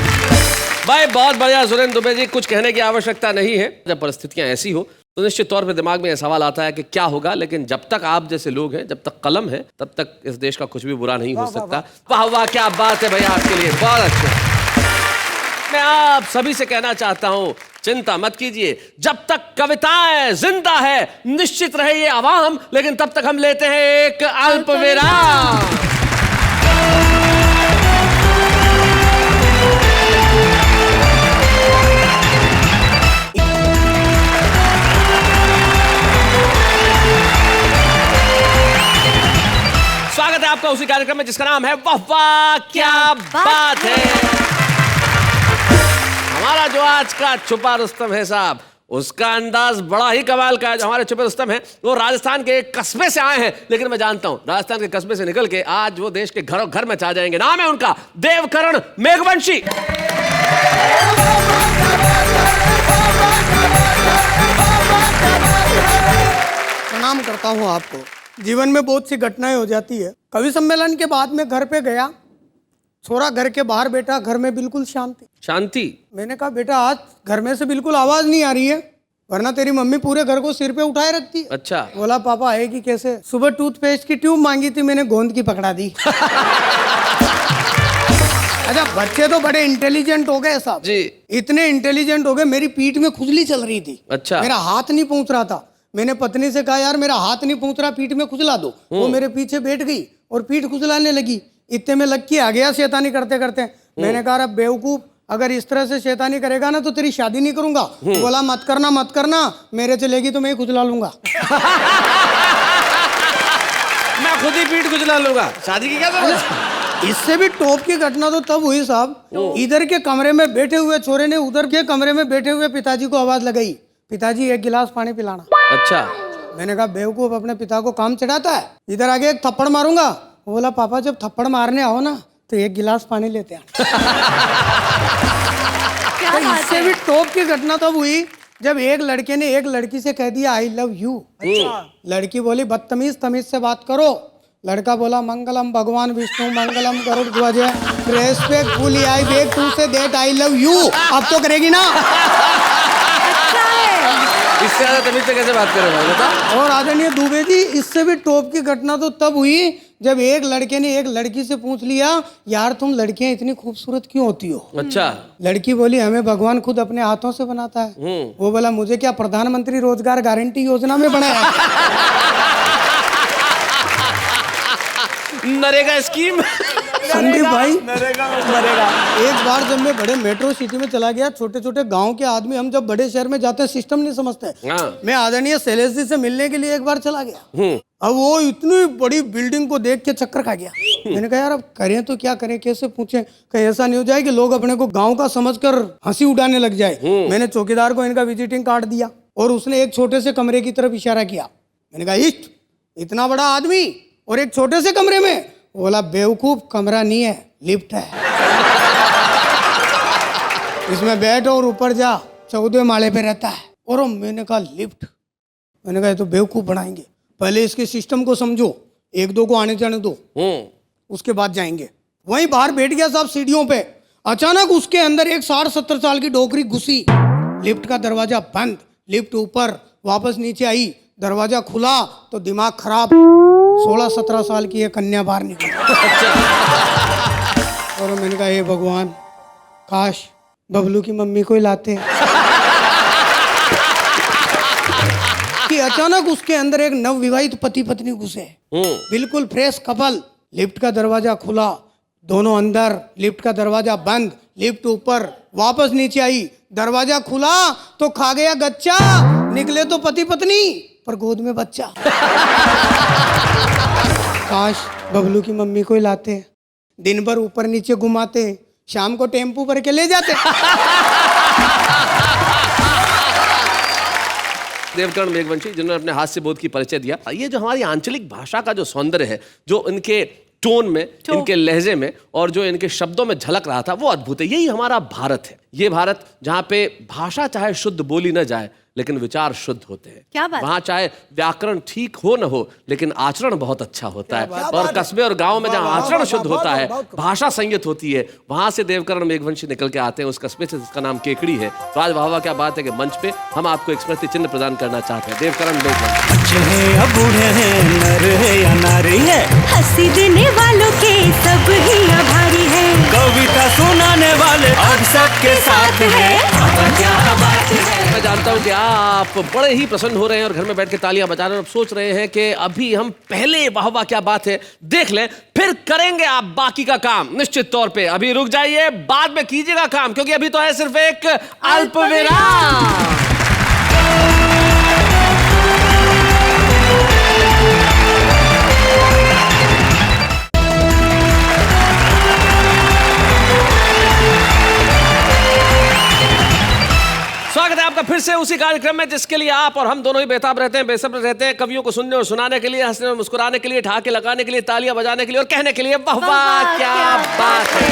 भाई बहुत बढ़िया सुरेंद्र दुबे जी। कुछ कहने की आवश्यकता नहीं है। जब परिस्थितियां ऐसी हो तो निश्चित तौर पे दिमाग में यह सवाल आता है कि क्या होगा, लेकिन जब तक आप जैसे लोग हैं, जब तक कलम है, तब तक इस देश का कुछ भी बुरा नहीं हो सकता। वाह वाह, क्या बात है भैया, आपके लिए बहुत अच्छे। मैं आप सभी से कहना चाहता हूं, चिंता मत कीजिए, जब तक कविताएं जिंदा है निश्चित रहे ये आवाम, लेकिन तब तक हम लेते हैं एक अल्प विराम। स्वागत है आपका उसी कार्यक्रम में जिसका नाम है वाह वाह क्या बात है। हमारा जो आज का छुपा रुस्तम है साहब, उसका अंदाज बड़ा ही कमाल का है। जो हमारे छुपे रुस्तम है वो राजस्थान के एक कस्बे से आए हैं, लेकिन मैं जानता हूं राजस्थान के कस्बे से निकल के आज वो देश के घरों घर में छा जाएंगे। नाम है उनका देवकरण मेघवंशी। प्रणाम करता हूँ आपको। जीवन में बहुत सी घटनाएं हो जाती है। कवि सम्मेलन के बाद में घर पे गया, छोरा घर के बाहर बैठा, घर में बिल्कुल शांति शांति। मैंने कहा बेटा आज घर में से बिल्कुल आवाज नहीं आ रही है, वरना तेरी मम्मी पूरे घर को सिर पे उठाए रखती है। अच्छा। बोला पापा आएगी कैसे? सुबह टूथपेस्ट की ट्यूब मांगी थी, मैंने गोंद की पकड़ा दी। अच्छा बच्चे तो बड़े इंटेलिजेंट हो गए साहब जी। इतने इंटेलिजेंट हो गए, मेरी पीठ में खुजली चल रही थी। अच्छा। मेरा हाथ नहीं पहुंच रहा था। मैंने पत्नी से कहा यार मेरा हाथ नहीं पहुंच रहा, पीठ में खुजला दो। वो मेरे पीछे बैठ गई और पीठ खुजलाने लगी। इतने में लक्की आ गया शैतानी करते करते। मैंने कहा अब बेवकूफ, अगर इस तरह से शैतानी करेगा ना तो तेरी शादी नहीं करूंगा। बोला मत करना, मेरे चलेगी तो मैं ही खुजला लूंगा। मैं खुद ही पीठ खुजला लूंगा, शादी की क्या जरूरत? इससे भी टॉप की घटना तो तब हुई साहब, इधर के कमरे में बैठे हुए छोरे ने उधर के कमरे में बैठे हुए पिताजी को आवाज लगाई, पिताजी एक गिलास पानी पिलाना। अच्छा। मैंने कहा बेवकूफ अपने पिता को काम चढ़ाता है, इधर आगे एक थप्पड़ मारूंगा। वो बोला पापा जब थप्पड़ मारने आओ ना तो एक गिलास पानी लेते हैं। तो इससे भी टॉप की घटना तब हुई जब एक लड़के ने एक लड़की से कह दिया आई लव यू। लड़की बोली बदतमीज, तमीज से बात करो। लड़का बोला मंगलम भगवान विष्णु मंगलम गरुड़ ध्वज, respectfully I beg to say that I love you. अब तो करेगी ना? इससे ज्यादा तमीज से कैसे बात करें भाई, बता। और आदरणीय दुबे जी, इससे भी टॉप की घटना तो तब हुई जब एक लड़के ने एक लड़की से पूछ लिया, यार तुम लड़कियां इतनी खूबसूरत क्यों होती हो? अच्छा। लड़की बोली, हमें भगवान खुद अपने हाथों से बनाता है। वो बोला, मुझे क्या प्रधानमंत्री रोजगार गारंटी योजना में बनाया? नरेगा स्कीम। संदीप भाई, नरेगा। एक बार जब मैं बड़े मेट्रो सिटी में चला गया, छोटे छोटे गांव के आदमी, हम जब बड़े शहर में जाते हैं सिस्टम नहीं समझते। मैं आदरणीय शैलेश जी से मिलने के लिए एक बार चला गया। अब वो इतनी बड़ी बिल्डिंग को देख के चक्कर खा गया। मैंने कहा यार अब करें तो क्या करें, कैसे पूछें, कहीं ऐसा नहीं हो जाए कि लोग अपने को गाँव का समझकर हंसी उड़ाने लग जाए। मैंने चौकीदार को इनका विजिटिंग कार्ड दिया और उसने एक छोटे से कमरे की तरफ इशारा किया। मैंने कहा इष्ट, इतना बड़ा आदमी और एक छोटे से कमरे में? बोला, बेवकूफ, कमरा नहीं है, लिफ्ट है। इसमें बैठ और ऊपर जा, 14वें माले पे रहता है। और मैंने कहा लिफ्ट? मैंने कहा ये तो बेवकूफ बनाएंगे, पहले इसके सिस्टम को समझो, एक दो को आने जाने दो, उसके बाद जाएंगे। वहीं बाहर बैठ गया साहब सीढ़ियों पे। अचानक उसके अंदर एक 60-70 साल की डोकरी घुसी। लिफ्ट का दरवाजा बंद, लिफ्ट ऊपर, वापस नीचे आई, दरवाजा खुला तो दिमाग खराब, 16-17 साल की ये कन्या बाहर निकली। और मैंने कहा हे भगवान, काश बबलू की मम्मी को ही लाते। कि अचानक उसके अंदर एक नवविवाहित पति पत्नी घुसे, बिल्कुल फ्रेश कपल। लिफ्ट का दरवाजा खुला, दोनों अंदर, लिफ्ट का दरवाजा बंद, लिफ्ट ऊपर, वापस नीचे आई, दरवाजा खुला तो खा गया गच्चा, निकले तो पति पत्नी पर गोद में बच्चा। काश बबलू की मम्मी को ही लाते, दिन भर ऊपर नीचे घुमाते, शाम को टेम्पू भर के ले जाते। देवकरण मेघवंशी, जिन्होंने अपने हाथ से बोध की परिचय दिया। ये जो हमारी आंचलिक भाषा का जो सौंदर्य है, जो इनके टोन में, इनके लहजे में और जो इनके शब्दों में झलक रहा था, वो अद्भुत है। यही हमारा भारत है। ये भारत जहाँ पे भाषा चाहे शुद्ध बोली न जाए लेकिन विचार शुद्ध होते हैं। क्या बात? वहाँ चाहे व्याकरण ठीक हो न हो लेकिन आचरण बहुत अच्छा होता है। और कस्बे और गांव में जहाँ आचरण शुद्ध होता है, भाषा संयत होती है, वहां से देवकरण मेघवंशी निकल के आते हैं, उस कस्बे से जिसका नाम केकड़ी है। तो आज वाह वाह क्या बात है कि मंच पे हम आपको एक स्मृति चिन्ह प्रदान करना चाहते हैं। देवकरण मेघवंशी। अच्छे हैं या बूढ़े हैं, नर है या नारी है, हंसी देने वालों के सब ही आभारी है, कविता सुनाने वाले अब सबके साथ है। क्या बात है। मैं जानता हूँ कि आप बड़े ही प्रसन्न हो रहे हैं और घर में बैठ के तालियां बजा रहे हैं और सोच रहे हैं कि अभी हम पहले वाह वाह क्या बात है देख लें, फिर करेंगे आप बाकी का काम। निश्चित तौर पे अभी रुक जाइए, बाद में कीजिएगा काम, क्योंकि अभी तो है सिर्फ एक अल्प विराम। स्वागत है आपका फिर से उसी कार्यक्रम में जिसके लिए आप और हम दोनों ही बेताब रहते हैं, बेसब्र रहते हैं, कवियों को सुनने और सुनाने के लिए, हंसने और मुस्कुराने के लिए, ठहाके लगाने के लिए, तालियां बजाने के लिए और कहने के लिए वाह वाह क्या बात है।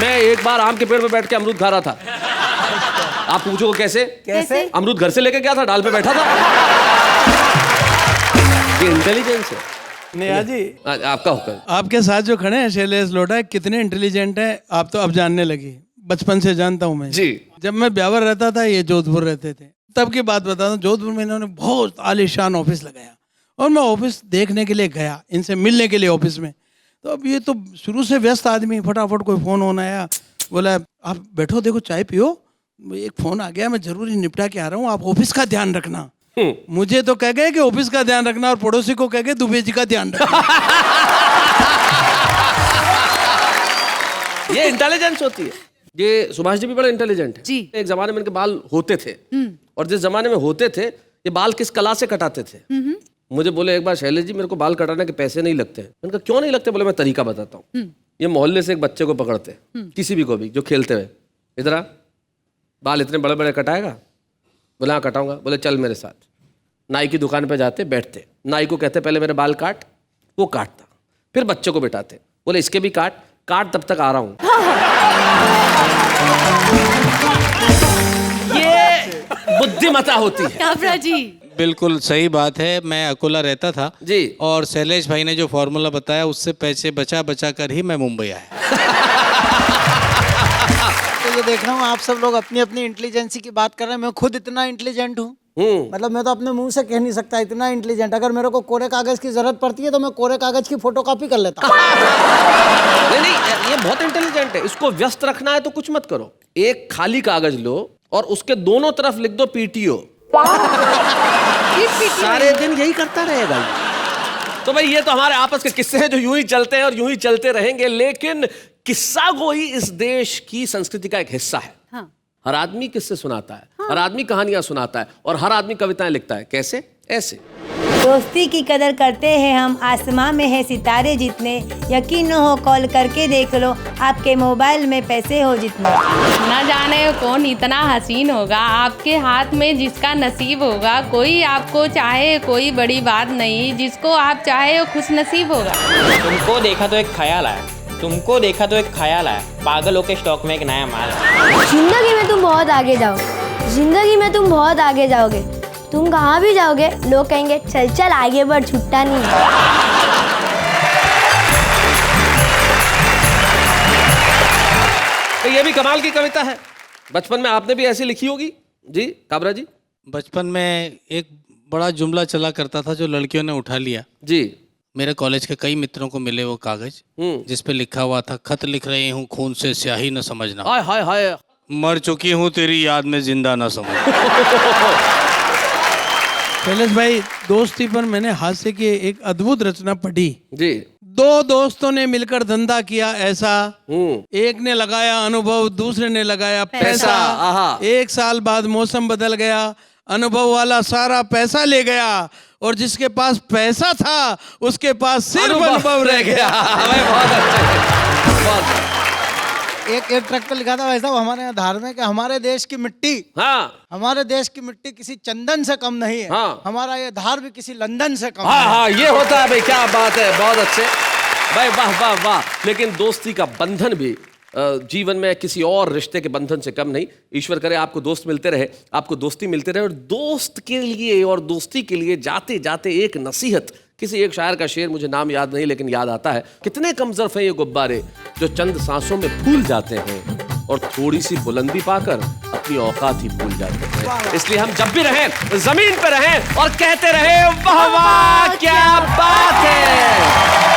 मैं एक बार आम के पेड़ पे बैठ के अमरूद खा रहा था। आप पूछो कैसे? कैसे? अमरूद घर से लेके गया था, डाल पे बैठा था। ये इंटेलिजेंस है। नेहा जी, आपका हुक्म। आपके साथ जो खड़े हैं शैलेश लोढ़ा, कितने इंटेलिजेंट हैं आप तो अब जानने लगी। बचपन से जानता हूँ मैं जी। जब मैं ब्यावर रहता था, ये जोधपुर रहते थे, तब की बात बताता हूँ। जोधपुर में इन्होंने बहुत आलीशान ऑफिस लगाया और मैं ऑफिस देखने के लिए गया, इनसे मिलने के लिए ऑफिस में। तो अब ये तो शुरू से व्यस्त आदमी, फटाफट कोई फ़ोन होना आया, बोला आप बैठो, देखो चाय पियो, एक फ़ोन आ गया, मैं ज़रूरी निपटा के आ रहा हूँ, आप ऑफिस का ध्यान रखना। मुझे तो कह गए कि ऑफिस का ध्यान रखना और पड़ोसी को कह गए दुबे जी का ध्यान रखना। ये इंटेलिजेंस होती है। ये सुभाष जी भी बड़े इंटेलिजेंट है जी। एक जमाने में इनके बाल होते थे और जिस जमाने में होते थे ये बाल किस कला से कटाते थे। मुझे बोले एक बार शैलेश जी मेरे को बाल कटाने के पैसे नहीं लगते। मैंने कहा क्यों नहीं लगते? बोले मैं तरीका बताता हूँ। ये मोहल्ले से एक बच्चे को पकड़ते, किसी भी को भी जो खेलते हुए, इधर आ, बाल इतने बड़े बड़े कटाएगा? बोले हाँ कटाऊंगा। बोले चल मेरे साथ। नाई की दुकान पे जाते, बैठते, नाई को कहते पहले मेरे बाल काट, वो काटता, फिर बच्चे को बिठाते, बोले इसके भी काट तब तक आ रहा हूँ। ये बुद्धिमता होती है। काबरा जी बिल्कुल सही बात है। मैं अकोला रहता था जी, और शैलेश भाई ने जो फॉर्मूला बताया उससे पैसे बचा बचा कर ही मैं मुंबई आया। तो ये देख रहा हूँ आप सब लोग अपनी अपनी इंटेलिजेंसी की बात कर रहे हैं। मैं खुद इतना इंटेलिजेंट हूँ, मतलब मैं तो अपने मुंह से कह नहीं सकता इतना इंटेलिजेंट। अगर मेरे को कोरे कागज की जरूरत पड़ती है तो मैं कोरे कागज की फोटोकॉपी कर लेता हूँ। नहीं, ये बहुत इंटेलिजेंट है। इसको व्यस्त रखना है तो कुछ मत करो, एक खाली कागज लो और उसके दोनों तरफ लिख दो पीटीओ। सारे दिन यही करता रहेगा। तो भाई ये तो हमारे आपस के किस्से हैं जो यूं ही चलते हैं और यूं ही चलते रहेंगे। लेकिन किस्सा गोई इस देश की संस्कृति का एक हिस्सा है। हाँ। हर आदमी किस्से सुनाता है, हर आदमी कहानियां सुनाता है और हर आदमी कविताएं लिखता है। कैसे? ऐसे। दोस्ती की कदर करते हैं हम, आसमां में है सितारे जितने, यकीन न हो कॉल करके देख लो, आपके मोबाइल में पैसे हो जितने। न जाने कौन इतना हसीन होगा, आपके हाथ में जिसका नसीब होगा। कोई आपको चाहे कोई बड़ी बात नहीं, जिसको आप चाहे वो खुश नसीब होगा। तुमको देखा तो एक ख्याल आया, तुमको देखा तो एक ख्याल आया, पागलों के स्टॉक में एक नया माल आया। जिंदगी में तुम बहुत आगे जाओगे, जिंदगी में तुम बहुत आगे जाओगे। तुम कहाँ भी जाओगे लोग कहेंगे चल चल आगे बढ़, छुट्टा नहीं। तो ये भी कमाल की कविता है। बचपन में आपने भी ऐसी लिखी होगी जी काबरा जी? बचपन में एक बड़ा जुमला चला करता था जो लड़कियों ने उठा लिया जी। मेरे कॉलेज के कई मित्रों को मिले वो कागज जिस पे लिखा हुआ था, खत लिख रही हूँ खून से स्याही न समझना, हाय हाय हाय, मर चुकी हूँ तेरी याद में जिंदा न समझ। शैलेश भाई, दोस्ती पर मैंने हास्य की एक अद्भुत रचना पढ़ी जी। दो दोस्तों ने मिलकर धंधा किया ऐसा, एक ने लगाया अनुभव, दूसरे ने लगाया पैसा। एक साल बाद मौसम बदल गया, अनुभव वाला सारा पैसा ले गया और जिसके पास पैसा था उसके पास सिर्फ अनुभव रह गया। बहुत अच्छे। एक ट्रक पे लिखा था वैसा, वो हमारे यहाँ धार्मिक है। हमारे देश की मिट्टी, हमारे देश की मिट्टी किसी चंदन से कम नहीं है। हमारा ये धार भी किसी लंदन से कम नहीं है। हाँ, ये होता है भाई, क्या बात है, बहुत अच्छे भाई, वाह वाह वाह। लेकिन दोस्ती का बंधन भी जीवन में किसी और रिश्ते के बंधन से कम नहीं। ईश्वर करे आपको दोस्त मिलते रहे, आपको दोस्ती मिलते रहे। और दोस्त के लिए और दोस्ती के लिए जाते जाते एक नसीहत, किसी एक शायर का शेर, मुझे नाम याद नहीं लेकिन याद आता है, कितने कम ज़र्फ़ हैं ये गुब्बारे जो चंद सांसों में फूल जाते हैं और थोड़ी सी बुलंदी पाकर अपनी औकात ही भूल जाते हैं। इसलिए हम जब भी रहें जमीन पर रहें और कहते रहे वाह वाह क्या बात है।